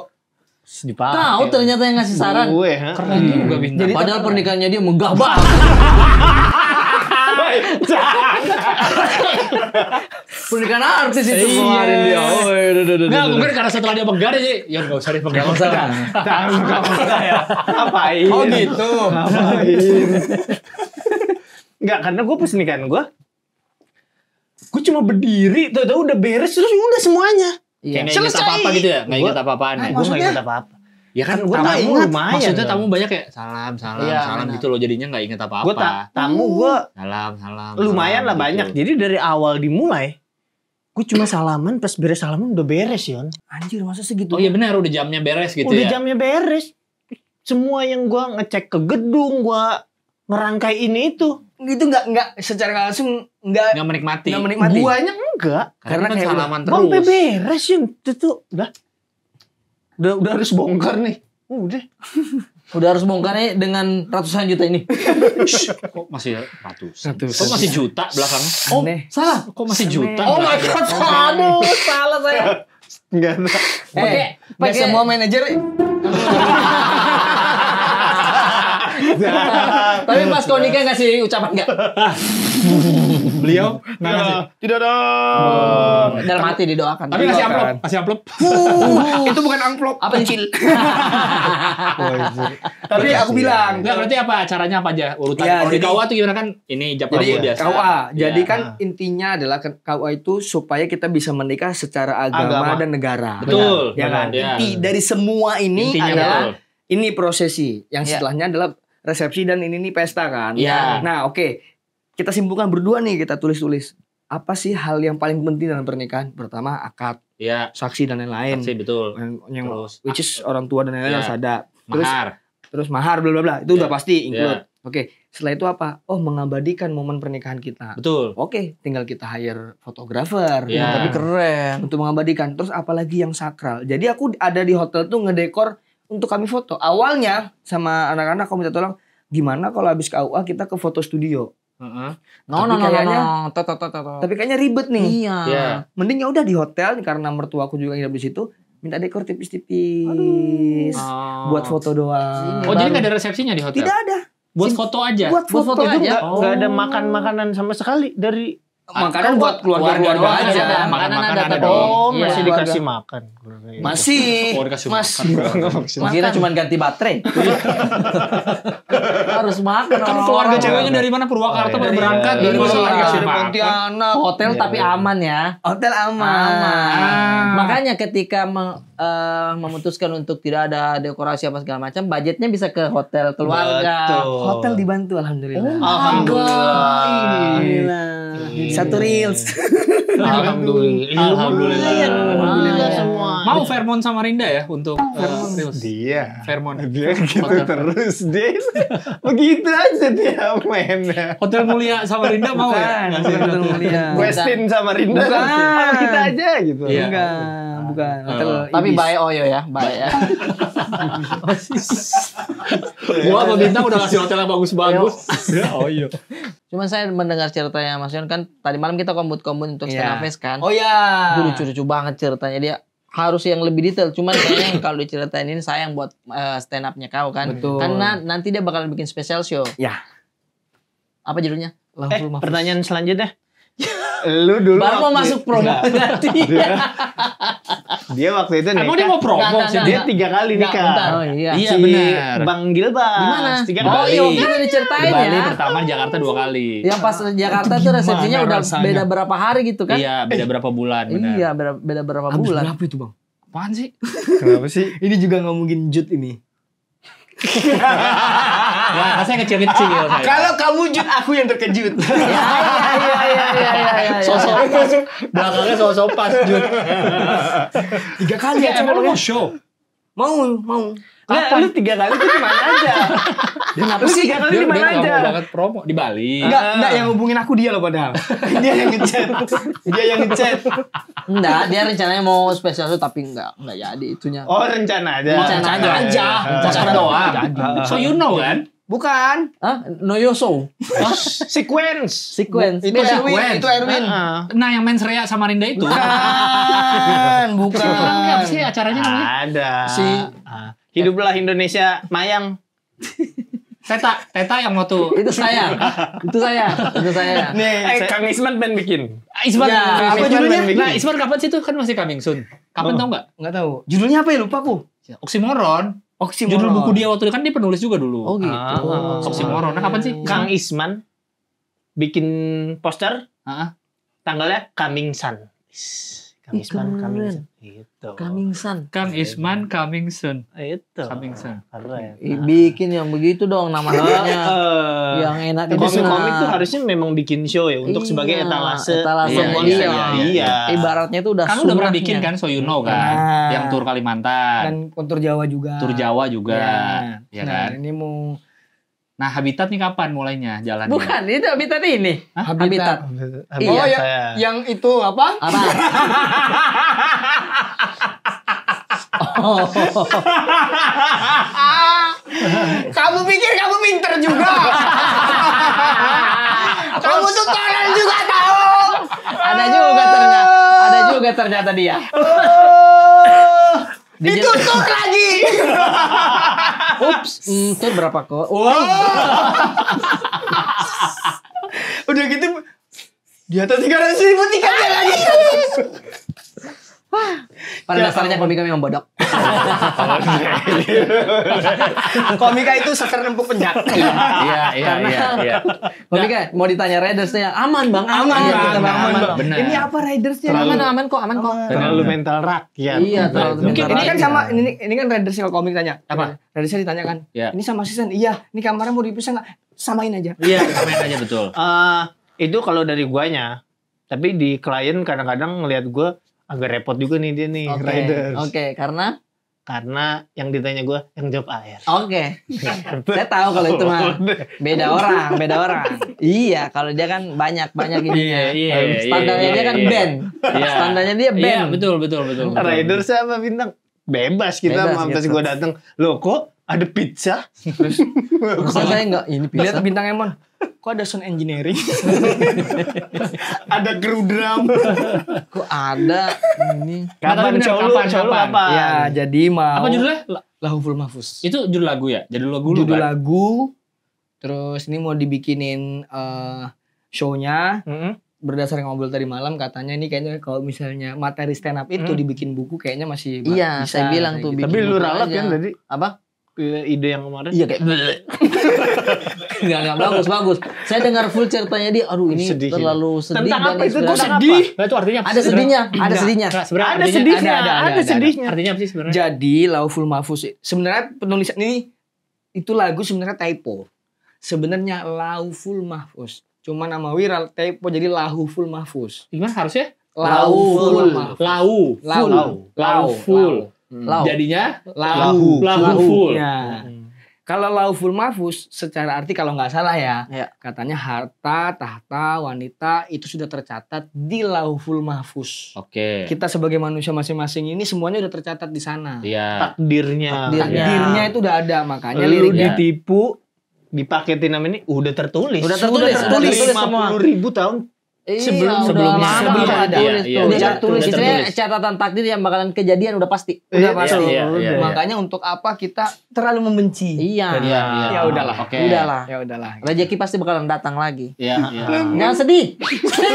Dipakai. Tahu ternyata yang ngasih saran. Gue, ha? Keren juga bintang. Jadi padahal pernikahannya dia megah banget. Pernikahan artis itu kemarin dia. Nggak, mungkin karena setelah dia pegang aja, ya nggak usah dipegang. Ngapain? oh gitu. Ngapain? Enggak, karena gue pas nikahan gue cuma berdiri, tahu udah beres terus udah semuanya. Iya. Kayak nggak inget apa-apa gitu ya? Nggak inget apa-apaan ya? Gue nggak inget apa-apa. Ya kan Gue tamu tamu lumayan. maksudnya kan. tamu banyak kayak salam Iya, salam benar. gitu loh, jadinya nggak inget Gue apa-apa. tamu gue Salam. lumayan lah gitu. banyak. Jadi dari awal dimulai, gue cuma salaman, pas beres salaman udah beres Yon. Anjir masa segitu? Oh iya benar, udah jamnya beres gitu Udah ya. jamnya beres. Semua yang gue ngecek ke gedung, gue ngerangkai ini itu. Gitu nggak secara nggak langsung nggak Nggak menikmati. menikmati. Guanya enggak. Karena kan kayak salaman Gue sampai terus. beres Yon. Itu tuh udah harus bongkar nih. Udah. Udah harus bongkarnya dengan ratusan juta ini. Kok masih ratusan? Kok masih juta belakangnya? Oh, Aneh. salah. Kok masih juta? Oh my god, aduh, salah saya. Enggak ada. Nggak semua manajer. Tapi pas kau nikah ngasih ucapan enggak? Beliau nggak ngasih. Tidak ada. Dalam hati didoakan. Tapi ngasih amplop, kasih amplop. Itu bukan amplop. Apa kecil? Tapi aku bilang. Enggak, berarti apa acaranya apa aja urutan? Ya, Kalau di jadi- KUA tuh gimana kan? Ini ijab Jadi kabul biasa. KUA. Jadi Ya. kan intinya adalah KUA itu supaya kita bisa menikah secara agama Agama. dan negara. Betul. Ya kan? Ya. Inti dari semua ini Intinya adalah betul. ini prosesi. Yang Ya. setelahnya adalah resepsi dan ini nih pesta kan. Iya. Nah, oke. Kita simpulkan berdua nih, kita tulis-tulis. Apa sih hal yang paling penting dalam pernikahan? Pertama, akad, Iya. saksi dan lain-lain. Saksi betul. Yang Terus which is orang tua dan lain-lain Iya. harus ada. mahar. Terus mahar bla bla bla. Itu Iya. udah pasti include. Iya. Oke. Setelah itu apa? Oh, mengabadikan momen pernikahan kita. Betul. Oke, tinggal kita hire fotografer. Iya. Tapi keren. Untuk mengabadikan. Terus apalagi yang sakral. Jadi aku ada di hotel tuh ngedekor untuk kami foto. Awalnya sama anak-anak aku minta tolong, gimana kalau habis KUA kita ke foto studio. Heeh. No. kayaknya- Tot. Tapi kayaknya ribet nih. Iya. Iya. Mending ya udah di hotel karena mertua aku juga nginep di situ. Minta dekor tipis-tipis. Oh. Buat foto doang. Oh, jadi nggak ada resepsinya di hotel? Tidak ada. Buat foto aja. Buat Buat foto, foto aja. aja. Nggak ada makan makanan sama sekali dari. Makanan buat keluarga keluarga doang aja. ada. Makanan Makanan ada ada dong. Oh, Iya. masih Keluarga. dikasih makan. Masih. Oh, dikasih Masih. makan. Kira cuma ganti baterai. Harus makan. Kan orang-orang. keluarga ceweknya dari mana? Purwakarta baru berangkat dari Iya. mana dikasih Dari makan. Pontianak. Hotel tapi aman ya. Hotel aman. Ah. Makanya ketika memutuskan untuk tidak ada dekorasi apa segala macam, budgetnya bisa ke hotel keluarga. Betul. Hotel dibantu alhamdulillah. Alhamdulillah. Satu reels. Alhamdulillah. Alhamdulillah semua. Mau Fairmont sama Rinda ya untuk Reels? Dia. Fairmont. Dia gitu Hotel. terus dia. Begitu aja dia mainnya. Hotel Mulia sama Rinda mau ya? Hotel mulia. Westin sama Rinda. Bukan. Sama kita aja gitu. Iya. Enggak, bukan. Hotel Tapi Ibis. baik Oyo ya, baik ya. Gua sama Bintang udah ngasih hotel yang bagus-bagus. Oh iya. Cuman saya mendengar ceritanya Mas Yon kan tadi malam kita kombut-kombut untuk Iya. stand up fest kan. Oh ya. Itu lucu-lucu banget ceritanya dia. Harus yang lebih detail. Cuman kayaknya kalau diceritain ini sayang buat stand up-nya kau kan. Betul. Karena nanti dia bakal bikin special show. Ya. Apa judulnya? Pertanyaan selanjutnya. Lu dulu Baru mau waktu- masuk promo nanti. Dia waktu itu Emang dia nikah. mau promo Enggak, sih? Dia 3 kali Enggak, nikah. bentar. Oh iya. Iya, Si benar. Bang Gilbas. Di mana? 3 Oh kali. iya, kita Di diceritain Bali ya. pertama, di Jakarta 2 kali. Yang pas Jakarta tuh resepsinya gimana udah rasanya? beda berapa hari gitu kan? Iya, beda berapa bulan benar. Iya, beda berapa Habis bulan. berapa itu bang? Apaan sih? Kenapa sih? Ini juga ngomongin Jut ini. Ya, saya kecil-kecil saya. Kalau kamu Jut, aku yang terkejut. Iya. Sosok pas. Belakangnya sosok pas, Jun. 3 kali ya Emang lu coba. mau show? Mau. Nah, lu 3 kali itu di mana aja? Kenapa Lu sih? 3 kali di Dia mana nggak aja? mau banget promo di Bali. Enggak yang hubungin aku dia loh padahal. Dia yang ngechat. Dia yang ngechat. Enggak, dia rencananya mau spesial show tapi enggak jadi itunya. Oh, rencana aja. Rencana aja. Rencana doang. So you know kan? Bukan. Hah? Noyo show. Sequence. Sequence. Itu Beda. Erwin, itu Erwin. Nah, yang main Srea sama Rinda itu. Bukan. Apa sih acaranya namanya? Ada. Si- Hiduplah Indonesia Mayang. Teta yang mau tuh. Itu saya. Nih, Kang Isman pengen bikin. Isman. Ya, apa judulnya? Nah, Isman kapan sih tuh? Kan masih coming soon. Kapan tau nggak? enggak tahu. Judulnya apa ya lupa aku. Oksimoron. Oksimoron. Judul buku dia waktu itu kan dia penulis juga dulu. Oh gitu. Oksimoron. Nah, kapan sih? Kang Isman bikin poster Heeh. tanggalnya Coming Sun. Kang Ih, Isman Coming keren. Sun. Gitu. Coming Sun. Kang Isman coming soon. Itu. Coming Sun. Keren. Bikin yang begitu dong nama-namanya. Yang enak komik-komik tuh harusnya memang bikin show ya untuk sebagai Iya, etalase. etalase semua iya, bisa. Iya. Ibaratnya itu udah Kan lu udah pernah sunnahnya. bikin kan So You Know kan? Nah. Yang tur Kalimantan. Dan kontur Jawa juga. Tur Jawa juga. Nah, Ya kan? ini mau Nah, Habitat nih kapan mulainya jalannya? Bukan, itu habitat ini. Hah? Habitat. Iya, Oh ya, saya. yang itu apa? Apa? Oh. Kamu pikir kamu pinter juga? Kamu tuh tolol juga tahu. Ada juga ternyata dia. Ditutup lagi. Ups, itu berapa kok? Udah gitu di atas 300.000 tiketnya lagi. Pada dasarnya komika memang bodoh. Komika itu sasar empuk penjat. Iya. Komika mau ditanya Raidersnya aman bang, Aman, Kata Bang, aman. Benar. Ini apa Raidersnya? aman kok. Terlalu mental rakyat. Iya, terlalu Mungkin mental ini kan rakyat. sama ini kan Raidersnya kalau komik tanya. Apa? Raidersnya ditanya kan. Iya. Ini sama season. Iya, ini kamarnya mau dipisah nggak? Samain aja. Iya, samain aja betul. Itu kalau dari guanya. Tapi di klien kadang-kadang ngelihat gua agak repot juga nih dia nih, rider. Oke, karena Karena yang ditanya gue yang jawab air. Oke. Saya tahu kalau itu mah beda orang. Iya, kalau dia kan banyak ininya. Iya. Standarnya dia kan band. Iya. Standarnya dia band. Iya, betul. Rider sama bintang bebas kita. Bebas Pas gitu. gue datang, loh kok ada pizza? Terus saya enggak ini Lihat pizza. bintang Emon. Kok ada sound engineering? Ada kru drum. Kok ada ini? Kapan bener, cowok lu? kapan? Cowok lu kapan? Ya, jadi mau Apa judulnya? Lahuful Mahfuz. Itu judul lagu ya? Judul lagu lu Judul kan? lagu. Terus ini mau dibikinin show-nya berdasarkan ngobrol tadi malam, katanya ini kayaknya kalau misalnya materi stand up itu dibikin buku kayaknya masih Iya, bisa, saya bilang kayak tuh gitu. Tapi bikin lu buku ralat aja. kan tadi Apa? ide yang kemarin. Iya kayak Enggak bagus. Saya dengar full ceritanya dia, aduh ini Sedih. terlalu sedih. Tentang dan apa itu? Kok inspiratif. sedih? Nah, itu artinya apa Ada sih sedihnya, sebenarnya? ada sedihnya. Nggak, sebenarnya Ada artinya- sedihnya, ada. ada sedihnya. Artinya apa sih sebenarnya? Jadi Lahuful Mahfuz sebenarnya penulisan ini itu lagu sebenarnya typo. Sebenarnya Lahuful Mahfuz. Cuma nama viral typo jadi Lahuful Mahfuz. Gimana harusnya? Lahuful Mahfuz. Lauful. Lau. Jadinya Lahu. Lahuful. Ya. Kalau Lahuful Mahfuz secara arti kalau nggak salah ya, Ya. katanya harta, tahta, wanita itu sudah tercatat di Lahuful Mahfuz. Oke. Kita sebagai manusia masing-masing ini semuanya udah tercatat di sana. Iya. Takdirnya. Takdirnya itu udah ada, makanya Lu liriknya ditipu, dipaketin nama ini udah tertulis. Udah tertulis semua. 50.000 tahun. Sebelumnya sebelum ada. tulis Iya, tuh. iya, Udah tulis. udah Istilahnya tertulis. catatan takdir yang bakalan kejadian udah pasti. udah Iya, pasti. iya. Makanya untuk apa kita terlalu membenci? Iya. Iya. Ya udahlah. Oke. Udahlah. Ya udahlah. Rezeki pasti bakalan datang lagi. Iya. Jangan sedih. Sedih.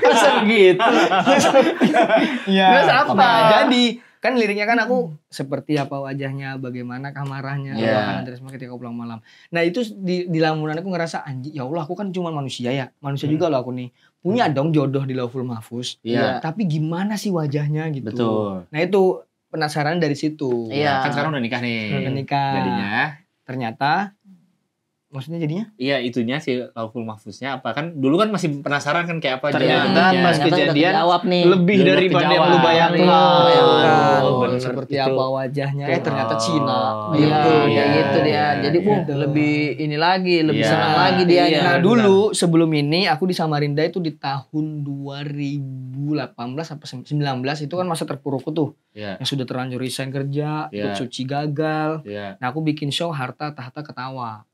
Masa begitu? Iya. Terus apa? Nah, jadi kan liriknya kan aku seperti apa wajahnya, bagaimana kamarahnya, Iya. makanan tersebut ketika aku pulang malam. Nah itu di lamunan aku ngerasa anjing, ya Allah aku kan cuma manusia ya, manusia juga loh aku nih. Punya dong jodoh di Lahuful Mahfuz. Iya. Tapi gimana sih wajahnya gitu. Betul. Nah itu penasaran dari situ. Iya. Kan sekarang udah nikah nih. Menikah. Jadinya, Ternyata maksudnya jadinya? iya itunya si Lahuful Mahfuznya apa kan? Dulu kan masih penasaran kan kayak apa Ternyata jadinya. pas Ternyata udah kejadian kejawab nih. lebih Udah daripada yang lu kejawab. bayangkan. Bayangkan. Oh, bener. Seperti Itu. apa wajahnya? Ternyata Oh. Cina. Iya, Gitu. kayak gitu dia. iya, Jadi iya. lebih ini lagi, lebih Iya. senang lagi dia. Nah benar. dulu sebelum ini aku di Samarinda itu di tahun 2018 apa 19 itu kan masa terpurukku tuh. Iya. Yang sudah terlanjur resign kerja, Iya. ikut suci gagal. Iya. Nah aku bikin show harta tahta ketawa.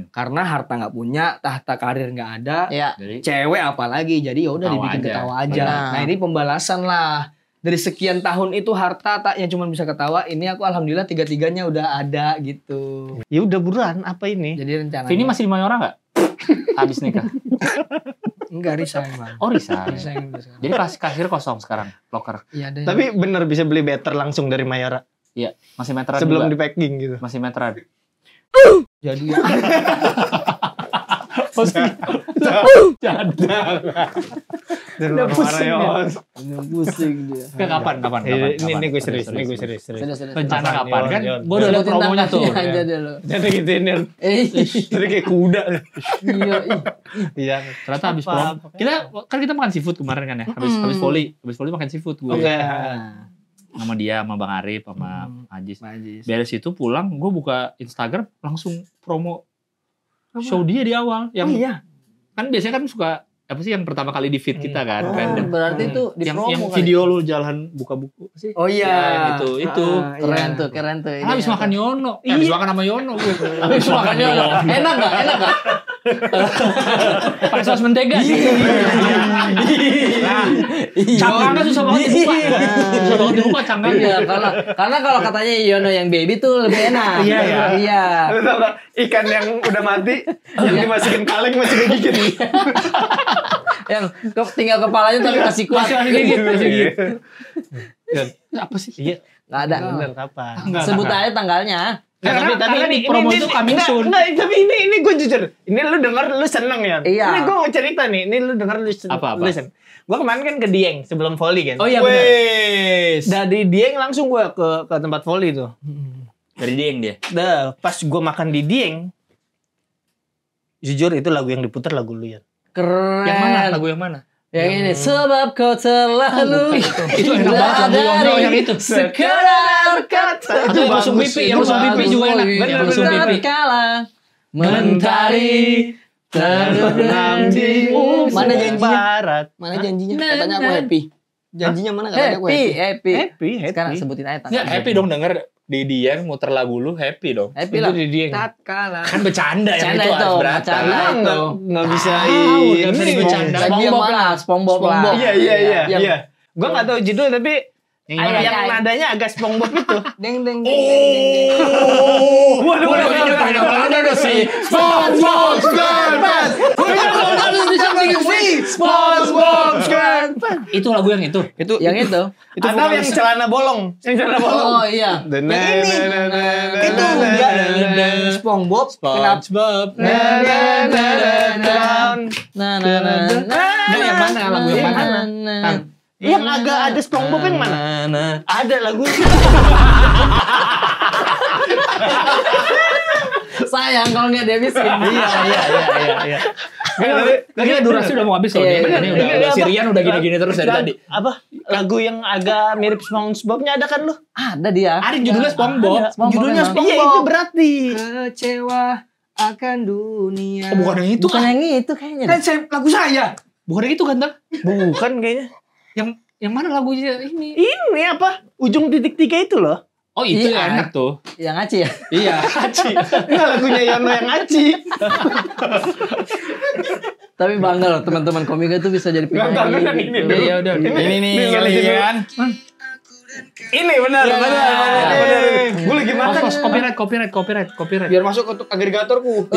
Karena Karena harta nggak punya, tahta karir nggak ada, Iya. jadi cewek apalagi. Jadi ya udah Ketawa dibikin aja. ketawa aja. Benar. Nah ini pembalasan lah. Dari sekian tahun itu harta tak yang cuma bisa ketawa. Ini aku alhamdulillah tiga-tiganya udah ada gitu. Ya udah buruan apa ini? Jadi rencananya. Vini masih di Mayora nggak? Habis nikah. enggak resign bang. Oh resign. Resign udah sekarang. Jadi kasir kosong sekarang, locker. Iya ada. Tapi bener bisa beli better langsung dari Mayora Iya, masih meteran sebelum juga. di packing gitu. Masih meteran. jadi Dan Udah marah-marah pusing ya. dia. Pusing dia. Kapan? Ini gue serius, ini gue serius. Serius. Rencana Kapan, kapan kan? Yon? Gue udah liat promonya tuh. aja dulu. Jadi gituin ya. Jadi kayak kuda. Iya. Iya. Ternyata habis Apa? prom. Kita makan seafood kemarin kan ya. Habis volley makan seafood gue. Oke. Sama dia, sama Bang Arif, sama Ajis. Majis. Beres itu pulang, gue buka Instagram langsung promo show dia di awal. Yang iya. kan biasanya kan suka apa sih yang pertama kali di feed kita kan, Oh, random. berarti itu di yang promo kali. video lu jalan buka buku apa sih? Oh iya. Ya, itu. Keren iya. tuh, keren tuh. Kan habis makan Yono. Habis makan sama Yono gue. Habis makan Yono. Enak enggak? Enak enggak? Pakai saus mentega sih. Cangkangnya susah banget dibuka. Susah banget dibuka cangkangnya. Iya, karena kalau katanya Yono yang baby tuh lebih enak. Iya, iya. Iya. Lu tau gak ikan yang udah mati yang dimasukin kaleng masih digigit. Yang tinggal kepalanya tapi masih kuat. Masih gigit, masih gigit. Apa sih? Iya. Enggak ada. Bener kapan? Enggak, Sebut enggak. aja tanggalnya. Karena di promo itu coming soon. Tapi ini gue jujur. Ini lu denger lu seneng ya. Iya. Ini gue mau cerita nih. Ini lu denger lu seneng. Apa? Gue kemarin kan ke Dieng sebelum volley kan. Oh iya benar. Wes. Dari Dieng langsung gue ke tempat volley tuh. Dari dia yang dia. Pas gue makan di Dieng, jujur itu lagu yang diputar lagu lu ya. Keren. Yang mana? Lagu yang mana? Yang ini sebab kau terlalu Itu enak banget lagu Yono yang itu. sekedar kata. Atau yang rusung pipi, yang rusung pipi juga enak. Yang rusung pipi. Kala mentari terbenam di Mana janjinya? barat. Mana janjinya? Katanya aku happy. Janjinya mana katanya aku happy? happy. Sekarang sebutin aja Ya happy dong denger di Dieng muter lagu lu happy dong. Happy lah. Itu di Dieng. Tatkala. Kan bercanda yang Bercanda itu itu, berat. bercanda. itu. Nggak bisa nggak bisa ini. bercanda. SpongeBob yang mana? lah, SpongeBob lah. SpongeBob. Iya. Gua nggak tahu judul tapi Yang gimana? yang nadanya agak SpongeBob itu. Deng deng deng deng. Waduh, SpongeBob SquarePants. Itu lagu yang itu. Itu Yang itu. Atau yang celana bolong. Yang celana bolong. Oh iya. itu enggak SpongeBob. Kenapa? SpongeBob. Nah. Nah, yang mana lagu yang mana? Kang. Yang agak ada SpongeBob yang mana? Ada lagu. Sayang kalau nggak dihabisin. Iya. Kayaknya durasi udah mau habis loh. Iya, Ini udah Sirian udah gini-gini terus dari tadi. Apa? Lagu yang agak mirip SpongeBob-nya ada kan lu? Ada dia. Ada judulnya SpongeBob. Judulnya Iya, itu berarti. Kecewa akan dunia. Oh, bukan yang itu. Bukan yang itu kayaknya. Kan lagu saya. Bukan yang itu kan, Tang? Bukan kayaknya. Yang mana lagunya ini? Ini apa? Ujung titik 3 itu loh. Oh, itu Iya. enak tuh. Yang ngaci ya. Iya. Aci. Enggak lagunya Yono yang Aci. Tapi bangga loh teman-teman komika itu bisa jadi Nggak, penyanyi. nggak, ini gitu. dulu. Iya, udah. Ini nih Ini kalian. Ini benar. Gue lagi makan. Mas, copyright. Biar masuk untuk agregatorku.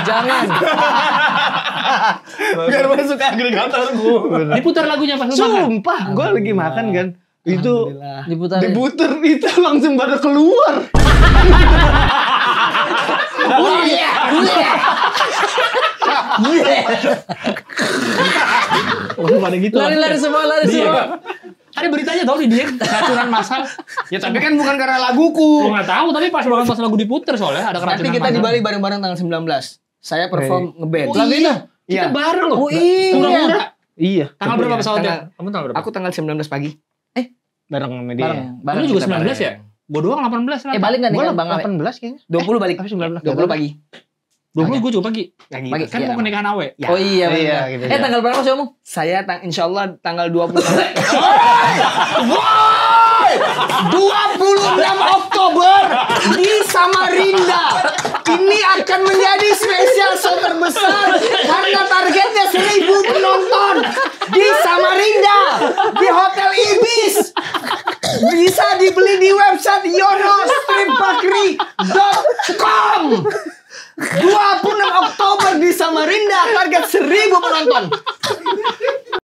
Jangan. Biar masuk ke agregator gue. Diputar lagunya pas lu makan. Sumpah, gue lagi makan kan. Itu Diputar. diputer itu langsung pada keluar. Oh, pada gitu. Lari semua. Ada beritanya tau di dia keracunan massal. Ya tapi kan bukan karena laguku. Gua nggak tahu tapi pas banget pas lagu diputer soalnya ada keracunan. Nanti kita di massal. Bali bareng-bareng tanggal 19. Saya perform ngeband. Oh, iya. Kita Iya. bareng loh. Oh, iya. Murah-murah. Iya. Tanggal berapa pesawatnya? Tanggal- Kamu tanggal berapa? Aku tanggal 19 pagi. Bareng sama dia. Kamu juga 19 ya? Gua doang 18 lah. Balik nggak nih Gue kan Bang Awe? 18 kayaknya. 20 balik. 20 pagi. 20 gue juga pagi. Pagi. Kan Iya. mau pernikahan Awe. Oh iya Iya, benar. gitu, Tanggal berapa sih omong? Saya insya Allah tanggal 20. 26 Oktober di Samarinda. Ini akan menjadi spesial show terbesar karena targetnya 1.000 penonton di Samarinda di Hotel Ibis. Bisa dibeli di website yonostripbakri.com. 26 Oktober di Samarinda, target 1.000 penonton.